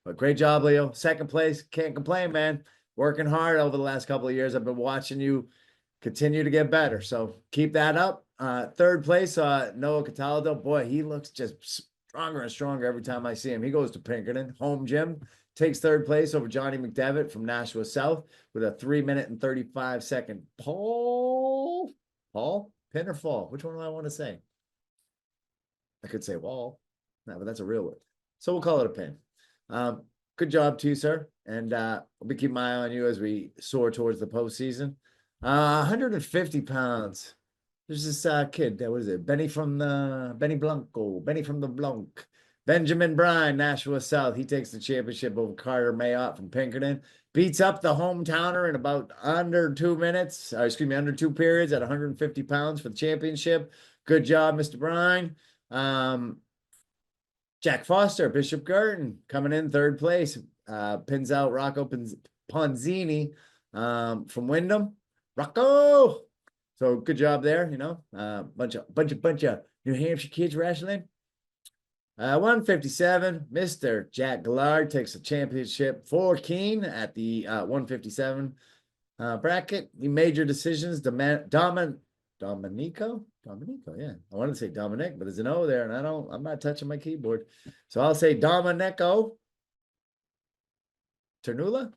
Speaker 1: But great job, Leo. Second place. Can't complain, man. Working hard over the last couple of years. I've been watching you continue to get better. So keep that up. Third place, Noah Cataldo. Boy, he looks just stronger and stronger every time I see him. He goes to Pinkerton, home gym. takes third place over Johnny McDevitt from Nashua South with a 3-minute and 35-second pole. Paul? Pin or fall? Which one do I want to say? I could say wall. No, but that's a real word. So we'll call it a pin. Good job to you, sir. And I'll be keeping my eye on you as we soar towards the postseason. 150 pounds. There's this kid. What is it? Benny from the Blanc. Benjamin Bryan, Nashua South. He takes the championship over Carter Mayotte from Pinkerton. Beats up the hometowner in about under 2 minutes. Under 2 periods at 150 pounds for the championship. Good job, Mr. Bryan. Jack Foster, Bishop Girton, coming in third place. Pins out Rocco Ponzini from Wyndham. Rocco. So good job there, bunch of New Hampshire kids wrestling. 157, Mr. Jack Gillard takes the championship for Keene at the 157 bracket. He major decisions. Dominico, yeah. I wanted to say Dominic, but there's an O there, and I'm not touching my keyboard. So I'll say Dominico Ternula.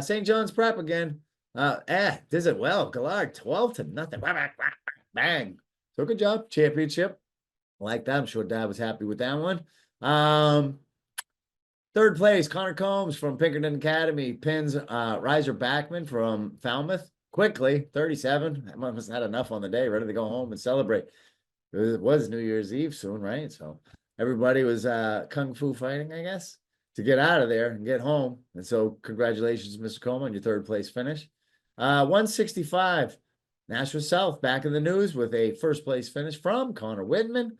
Speaker 1: St. John's Prep again. Does it well. Gillard, 12-0. Bang. So good job. Championship. I like that. I'm sure Dad was happy with that one. Third place, Connor Combs from Pinkerton Academy pins Riser Backman from Falmouth quickly, 37. I must have had enough on the day, ready to go home and celebrate. It was New Year's Eve soon, right? So everybody was kung fu fighting, I guess, to get out of there and get home. And so congratulations, Mr. Combs, on your third place finish. 165, Nashua South back in the news with a first place finish from Connor Whitman.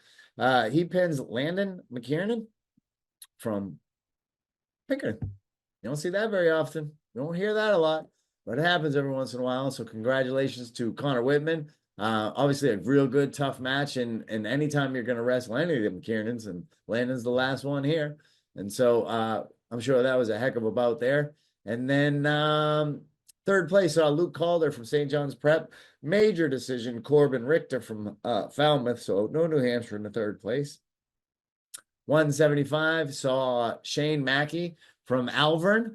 Speaker 1: He pins Landon McKiernan from Pinkerton. You don't see that very often. You don't hear that a lot, but it happens every once in a while. So congratulations to Connor Whitman. Obviously a real good, tough match. And anytime you're going to wrestle any of the McKiernans, and Landon's the last one here. And so I'm sure that was a heck of a bout there. And then third place, Luke Calder from St. John's Prep. Major decision, Corbin Richter from Falmouth. So no New Hampshire in the third place. 175, saw Shane Mackey from Alvern.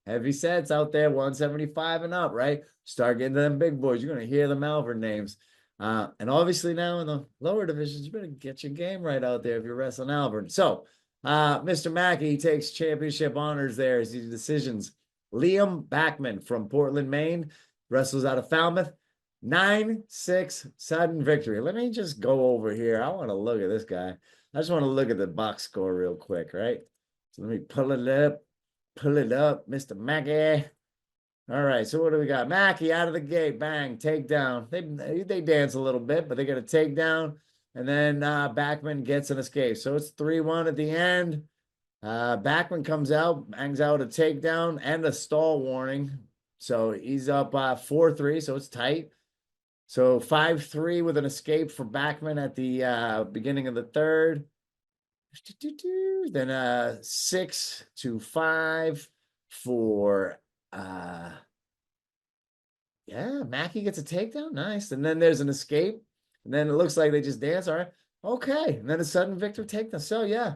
Speaker 1: Heavy sets out there, 175 and up, right? Start getting to them big boys. You're going to hear the Alvern names. And obviously now in the lower divisions, you better get your game right out there if you're wrestling Alvern. So Mr. Mackey takes championship honors there as he decisions. Liam Backman from Portland, Maine, wrestles out of Falmouth. 9-6 sudden victory. Let me just go over here. I want to look at this guy. I just want to look at the box score real quick, right? So let me pull it up, Mr. Mackey. All right, so what do we got? Mackey out of the gate, bang, takedown. They dance a little bit, but they get a takedown, and then Backman gets an escape. So it's 3-1 at the end. Backman comes out, bangs out a takedown and a stall warning. So he's up 4-3, so it's tight. So 5-3 with an escape for Backman at the beginning of the third. Then 6-5 for Mackey gets a takedown. Nice. And then there's an escape. And then it looks like they just dance. All right. Okay. And then a sudden victory takedown. So yeah.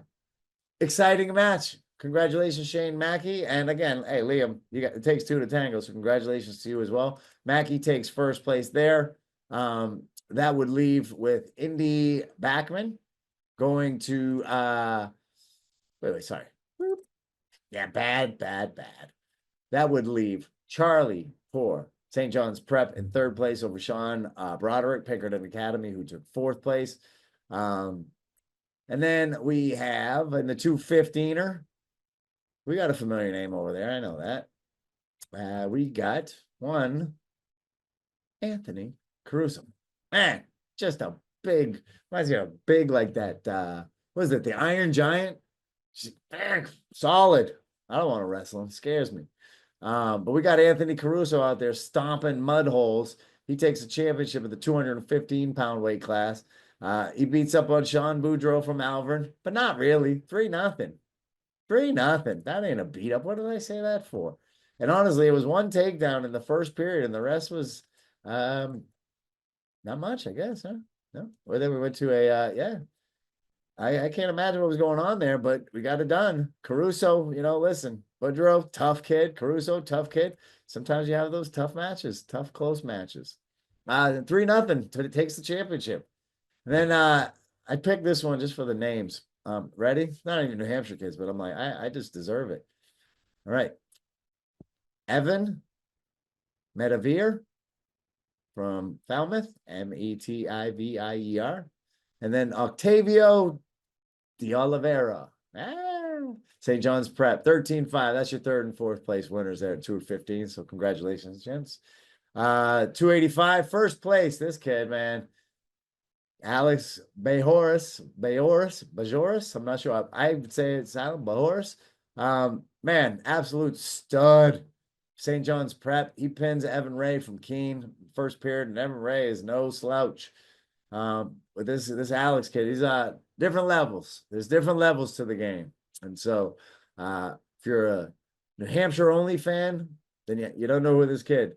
Speaker 1: Exciting match. Congratulations, Shane Mackey. And again, hey, Liam, it takes two to tango. So congratulations to you as well. Mackey takes first place there. That would leave with Indy Backman going to sorry. Yeah, bad. That would leave Charlie for St. John's Prep in third place over Sean Broderick, Pinkerton Academy, who took fourth place. And then we have in the 215er, we got a familiar name over there. I know that. We got one Anthony Caruso. Man, just a big, reminds me of big like that. What is it? The Iron Giant? Solid. I don't want to wrestle him. Scares me. But we got Anthony Caruso out there stomping mud holes. He takes the championship at the 215-pound weight class. He beats up on Sean Boudreau from Alvern, but not really. 3-0. 3-0. That ain't a beat up. What did I say that for? And honestly, it was one takedown in the first period, and the rest was not much, I guess, huh? No. Or then we went to a I can't imagine what was going on there, but we got it done. Caruso, listen, Boudreaux, tough kid. Caruso, tough kid. Sometimes you have those tough matches, tough, close matches. 3-0, but it takes the championship. And then I picked this one just for the names. Ready? Not even New Hampshire kids, but I'm like, I just deserve it. All right. Evan Metivier from Falmouth, Metivier. And then Octavio De Oliveira. St. John's Prep, 13-5. That's your third and fourth place winners there at 215. So congratulations, gents. 285, first place. This kid, man. Alex Bajoris. I'm not sure. I would say it's Alan Bajoris. Man, absolute stud. St. John's Prep. He pins Evan Ray from Keene first period, and Evan Ray is no slouch. With this Alex kid, he's different levels. There's different levels to the game, and so if you're a New Hampshire only fan, then you don't know who this kid.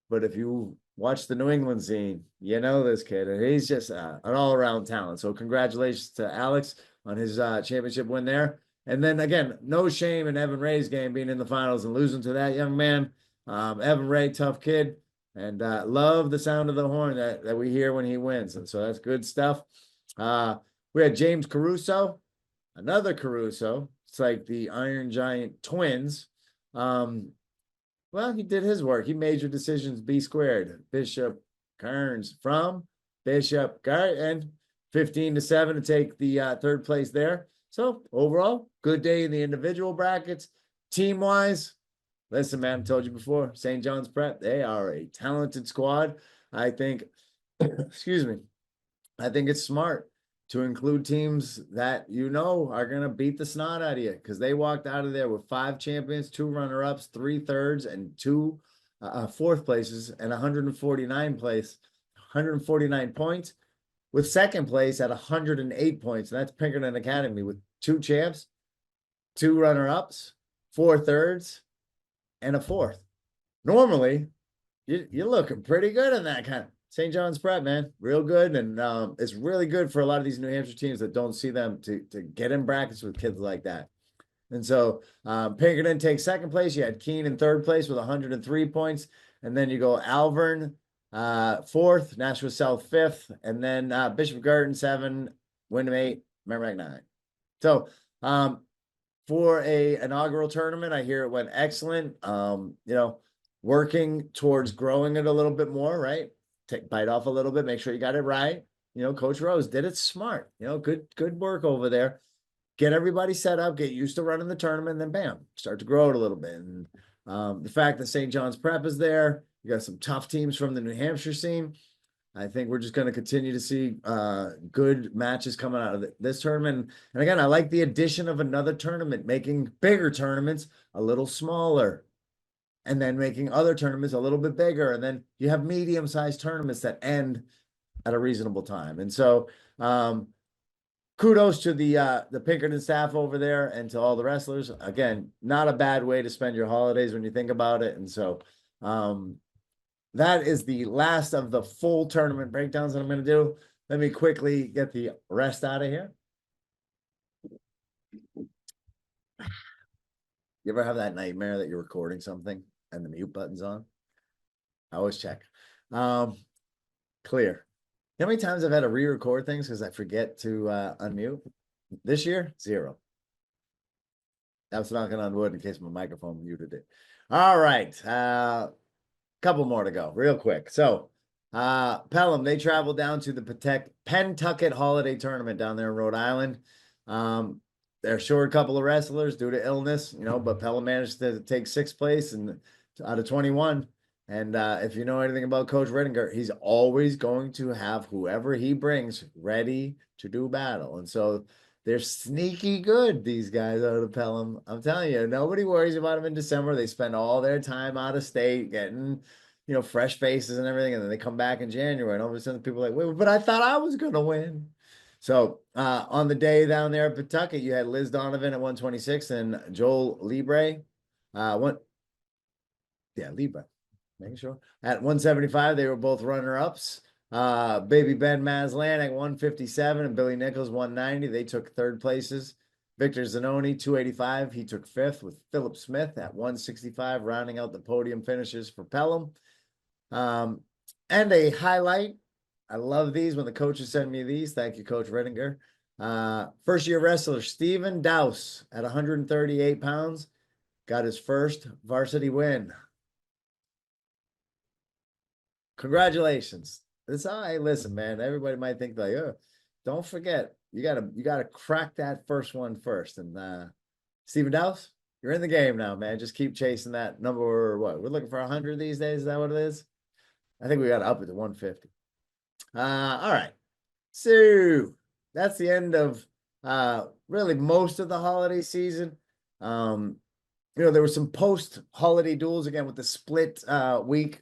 Speaker 1: But if you watch the New England scene, you know this kid, and he's just an all-around talent. So congratulations to Alex on his championship win there. And then again, no shame in Evan Ray's game being in the finals and losing to that young man. Evan Ray, tough kid, and love the sound of the horn that we hear when he wins. And so that's good stuff. We had James Caruso, another Caruso. It's like the Iron Giant twins. Well, he did his work. He made your decisions B squared. Bishop Kearns from Bishop Garden, 15-7 to take the third place there. So overall, good day in the individual brackets. Team-wise, listen, man, I told you before, St. John's Prep, they are a talented squad. I think, excuse me, I think it's smart to include teams that are going to beat the snot out of you, because they walked out of there with 5 champions, 2 runner-ups, 3 thirds, and 2 fourth places, and 149 points, with second place at 108 points. And that's Pinkerton Academy with 2 champs, 2 runner-ups, 4 thirds, and a fourth. Normally, you're looking pretty good in that kind of St. John's Prep, man, real good. And it's really good for a lot of these New Hampshire teams that don't see them to get in brackets with kids like that. And so Pinkerton takes second place. You had Keene in third place with 103 points. And then you go Alvern fourth, Nashua South fifth, and then Bishop Garden 7, Wyndham 8, Merrimack 9. So for a inaugural tournament, I hear it went excellent. Working towards growing it a little bit more, right? Bite off a little bit, make sure you got it right. Coach Rose did it smart. Good work over there. Get everybody set up, get used to running the tournament, and then bam, start to grow it a little bit. And the fact that St. John's Prep is there, you got some tough teams from the New Hampshire scene. I think we're just going to continue to see good matches coming out of this tournament. And again, I like the addition of another tournament, making bigger tournaments a little smaller, and then making other tournaments a little bit bigger. And then you have medium-sized tournaments that end at a reasonable time. And so kudos to the Pinkerton staff over there and to all the wrestlers. Again, not a bad way to spend your holidays when you think about it. And so that is the last of the full tournament breakdowns that I'm going to do. Let me quickly get the rest out of here. You ever have that nightmare that you're recording something and the mute button's on? I always check. Clear. How many times I've had to re-record things because I forget to unmute? This year, 0. I was knocking on wood in case my microphone muted it. All right. Couple more to go real quick. So Pelham, they traveled down to the Pentucket Holiday Tournament down there in Rhode Island. They're short a couple of wrestlers due to illness, but Pelham managed to take 6th place out of 21. And if you know anything about Coach Redinger, he's always going to have whoever he brings ready to do battle. And so they're sneaky good, these guys out of Pelham. I'm telling you, nobody worries about them in December. They spend all their time out of state getting, fresh faces and everything. And then they come back in January. And all of a sudden people are like, wait, but I thought I was going to win. So on the day down there at Pawtucket, you had Liz Donovan at 126 and Joel Libre. Libre. Making sure. At 175, they were both runner-ups. Baby Ben Maslan at 157 and Billy Nichols 190. They took third places. Victor Zanoni 285. He took fifth with Philip Smith at 165, rounding out the podium finishes for Pelham. And a highlight. I love these when the coaches send me these. Thank you, Coach Redinger. First year wrestler Stephen Dowse at 138 pounds got his first varsity win. Congratulations. This I listen, man. Everybody might think like, oh, don't forget, you gotta crack that first one first. And Stephen Dowse, you're in the game now, man. Just keep chasing that number. What we're looking for 100 these days. Is that what it is? I think we got to up it to 150. All right. So that's the end of really most of the holiday season. There were some post-holiday duels again with the split week.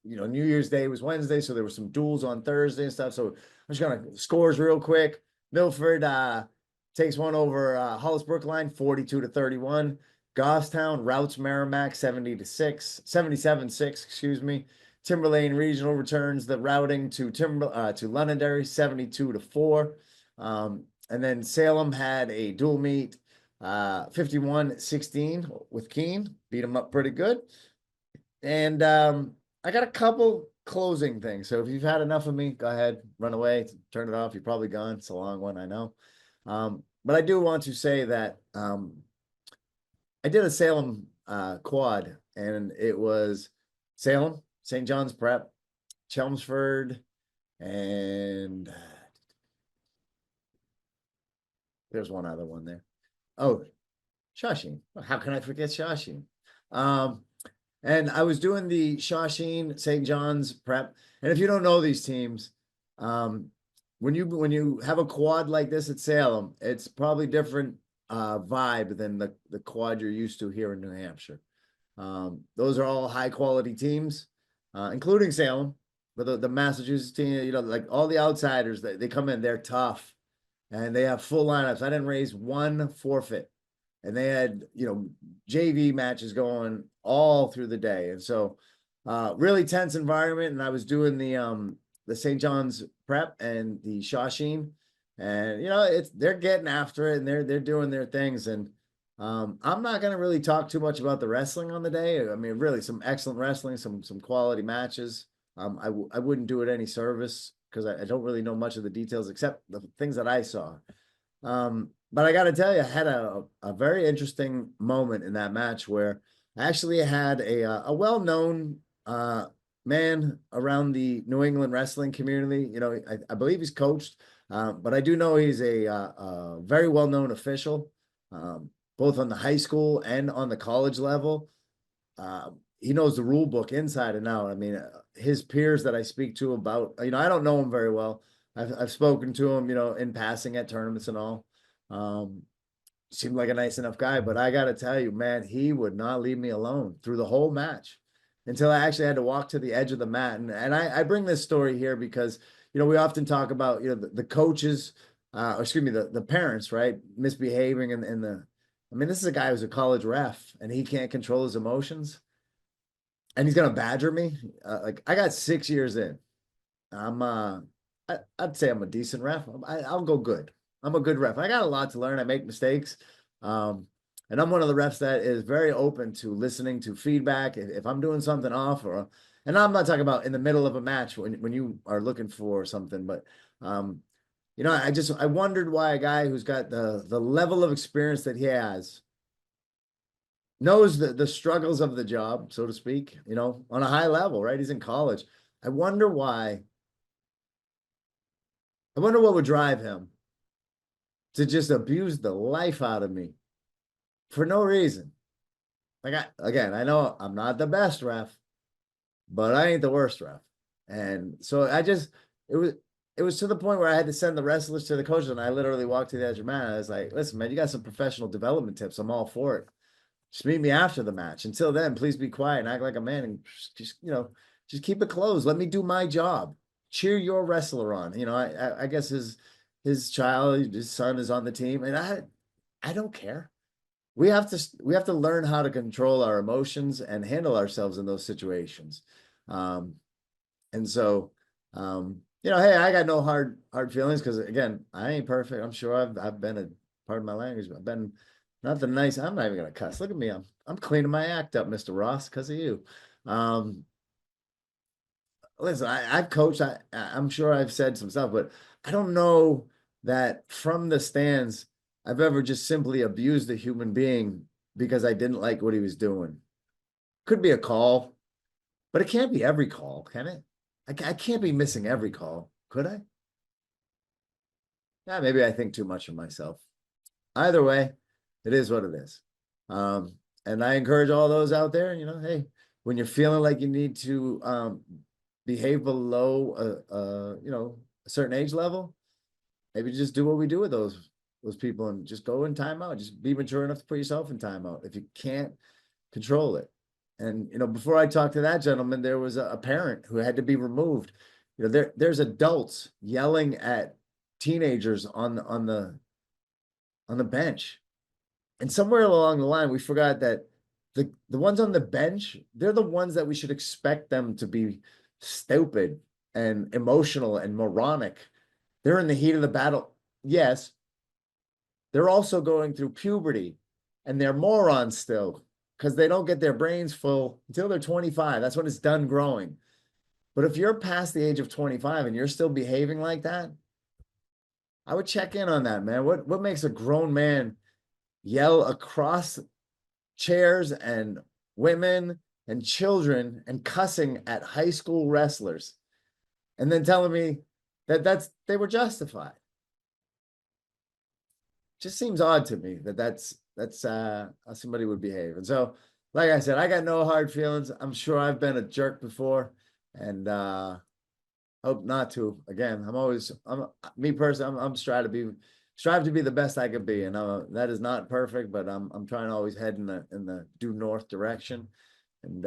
Speaker 1: New Year's Day was Wednesday, so there were some duels on Thursday and stuff. So I'm just gonna scores real quick. Milford takes one over Hollis Brookline, 42-31. Goffstown routs Merrimack 77-6, excuse me. Timberlane Regional returns the routing to Londonderry 72-4. And then Salem had a dual meet 51-16 with Keene, beat them up pretty good. And I got a couple closing things. So if you've had enough of me, go ahead, run away, turn it off. You're probably gone. It's a long one, I know. But I do want to say that I did a Salem quad, and it was Salem, St. John's Prep, Chelmsford, and there's one other one there. Oh, Shawsheen. How can I forget Shawsheen? And I was doing the Shawsheen St. John's Prep. And if you don't know these teams, when you have a quad like this at Salem, it's probably different vibe than the quad you're used to here in New Hampshire. Those are all high quality teams, including Salem, but the Massachusetts team, like all the outsiders, they come in, they're tough, and they have full lineups. I didn't raise one forfeit, and they had JV matches going all through the day, and so really tense environment. And I was doing the St. John's Prep and the Shawsheen, and they're getting after it, and they're doing their things. And I'm not going to really talk too much about the wrestling on the day. I mean, really some excellent wrestling, some quality matches. I wouldn't do it any service because I don't really know much of the details except the things that I saw. But I got to tell you, I had a very interesting moment in that match where I actually had a well-known man around the New England wrestling community. I believe he's coached, but I do know he's a very well-known official, both on the high school and on the college level. He knows the rule book inside and out. I mean, his peers that I speak to about, I don't know him very well. I've spoken to him, in passing at tournaments and all. Seemed like a nice enough guy, but I got to tell you, man, he would not leave me alone through the whole match until I actually had to walk to the edge of the mat. And I bring this story here because, we often talk about, the coaches, or excuse me, the parents, right, misbehaving I mean, this is a guy who's a college ref and he can't control his emotions and he's going to badger me. Like I got 6 years in. I'd say I'm a decent ref. I'll go good. I'm a good ref. I got a lot to learn. I make mistakes. And I'm one of the refs that is very open to listening to feedback. If I'm doing something off and I'm not talking about in the middle of a match when you are looking for something, but I wondered why a guy who's got the level of experience that he has knows the struggles of the job, so to speak, on a high level, right? He's in college. I wonder why. I wonder what would drive him to just abuse the life out of me for no reason. Like I know I'm not the best ref, but I ain't the worst ref. And so it was to the point where I had to send the wrestlers to the coaches, and I literally walked to the edge of the mat. I was like, listen, man, you got some professional development tips. I'm all for it. Just meet me after the match. Until then, please be quiet and act like a man and just keep it closed. Let me do my job. Cheer your wrestler on. I guess his child, his son is on the team, and I don't care. We have to learn how to control our emotions and handle ourselves in those situations. And so Hey, I got no hard feelings because again, I ain't perfect. I'm sure I've been a part of my language. I've been not the nice. I'm not even gonna cuss. Look at me. I'm cleaning my act up, Mr. Ross, because of you. Um, Listen, I've coached. I'm sure I've said some stuff, but I don't know that from the stands I've ever just simply abused a human being because I didn't like what he was doing. Could be a call, but it can't be every call, can it? I can't be missing every call, could I? Yeah, maybe I think too much of myself. Either way, it is what it is. Um, and I encourage all those out there, hey, when you're feeling like you need to behave below a certain age level, maybe just do what we do with those people and just go in timeout. Just be mature enough to put yourself in timeout if you can't control it. And before I talked to that gentleman, there was a parent who had to be removed. There's adults yelling at teenagers on the bench. And somewhere along the line, we forgot that the ones on the bench, they're the ones that we should expect them to be stupid and emotional and moronic. They're in the heat of the battle. Yes, they're also going through puberty and they're morons still because they don't get their brains full until they're 25. That's when it's done growing. But if you're past the age of 25 and you're still behaving like that, I would check in on that, man. What makes a grown man yell across chairs and women and children and cussing at high school wrestlers and then telling me that they were justified? Just seems odd to me that that's how somebody would behave. And so, like I said, I got no hard feelings. I'm sure I've been a jerk before, and hope not to again. I'm me personally. I'm strive to be the best I could be, and that is not perfect, but I'm trying to always head in the due north direction. And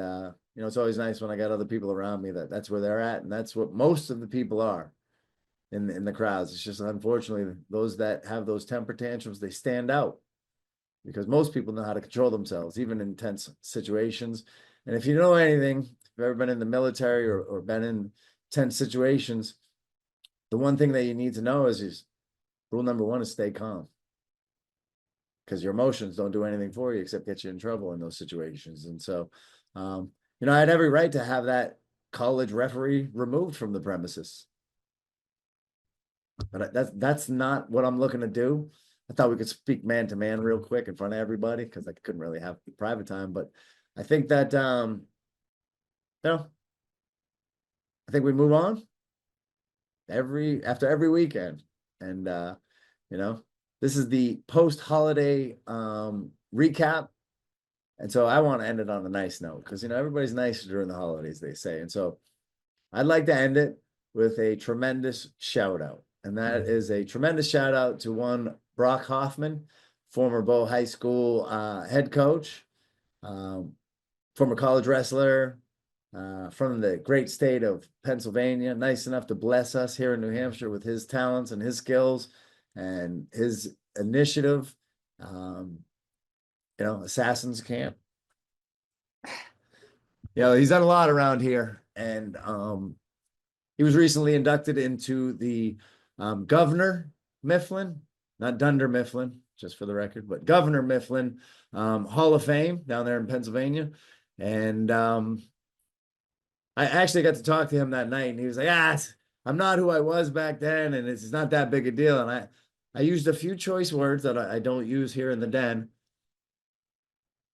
Speaker 1: it's always nice when I got other people around me that's where they're at, and that's what most of the people are in the crowds. It's just unfortunately those that have those temper tantrums, they stand out because most people know how to control themselves, even in tense situations. And if you know anything, if you've ever been in the military or been in tense situations, the one thing that you need to know is rule number one is stay calm. Because your emotions don't do anything for you except get you in trouble in those situations. And so, I had every right to have that college referee removed from the premises. But that's not what I'm looking to do. I thought we could speak man to man real quick in front of everybody because I couldn't really have private time. But I think that I think we move on after every weekend. And this is the post-holiday recap. And so I want to end it on a nice note because everybody's nice during the holidays, they say. And so I'd like to end it with a tremendous shout out. And that is a tremendous shout out to one Brock Hoffman, former Bow High School head coach, former college wrestler from the great state of Pennsylvania, nice enough to bless us here in New Hampshire with his talents and his skills and his initiative. Assassin's Camp. He's done a lot around here, and he was recently inducted into the Governor Mifflin, not Dunder Mifflin, just for the record, but Governor Mifflin Hall of Fame down there in Pennsylvania. And I actually got to talk to him that night, and he was like, I'm not who I was back then, and it's not that big a deal. And I used a few choice words that I don't use here in the den,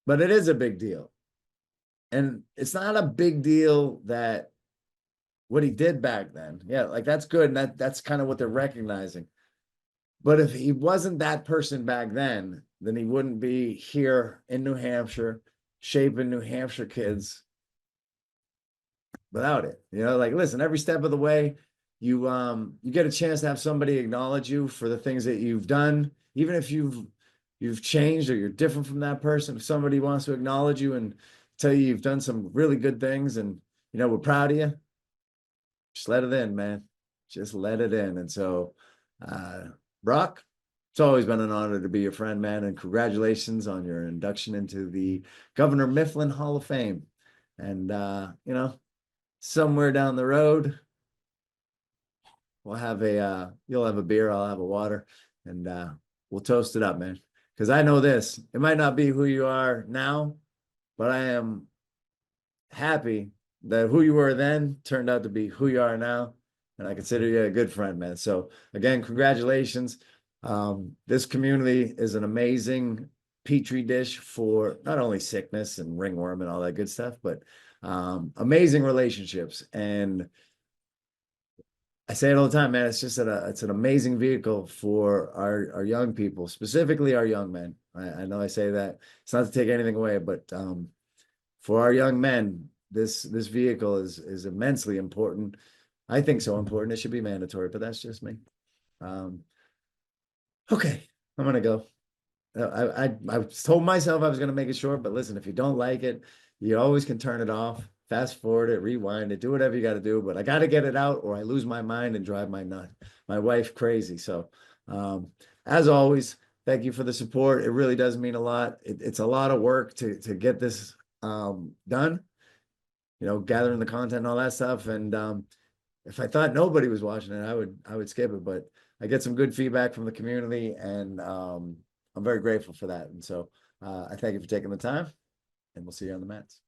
Speaker 1: but it is a big deal. And it's not a big deal that what he did back then. Yeah, like that's good. And that's kind of what they're recognizing. But if he wasn't that person back then he wouldn't be here in New Hampshire, shaping New Hampshire kids without it. Listen, every step of the way, you get a chance to have somebody acknowledge you for the things that you've done, even if you've changed or you're different from that person. If somebody wants to acknowledge you and tell you you've done some really good things and we're proud of you, just let it in, man. Just let it in. And so Brock, it's always been an honor to be your friend, man, and congratulations on your induction into the Governor Mifflin Hall of Fame. And somewhere down the road, we'll have a you'll have a beer, I'll have a water, and we'll toast it up, man. Because I know this, it might not be who you are now, but I am happy that who you were then turned out to be who you are now. And I consider you a good friend, man. So again, congratulations. This community is an amazing petri dish for not only sickness and ringworm and all that good stuff, but amazing relationships. And I say it all the time, man. It's just it's an amazing vehicle for our young people, specifically our young men. I know I say that it's not to take anything away, but for our young men, this vehicle is immensely important. I think so important. It should be mandatory, but that's just me. Okay, I'm gonna go. I told myself I was gonna make it short, but listen, if you don't like it, you always can turn it off, fast forward it, rewind it, do whatever you got to do. But I got to get it out, or I lose my mind and drive my wife crazy. So, as always, thank you for the support. It really does mean a lot. It's a lot of work to get this done. You know, gathering the content and all that stuff. And if I thought nobody was watching it, I would skip it. But I get some good feedback from the community, and I'm very grateful for that. And so I thank you for taking the time, and we'll see you on the mats.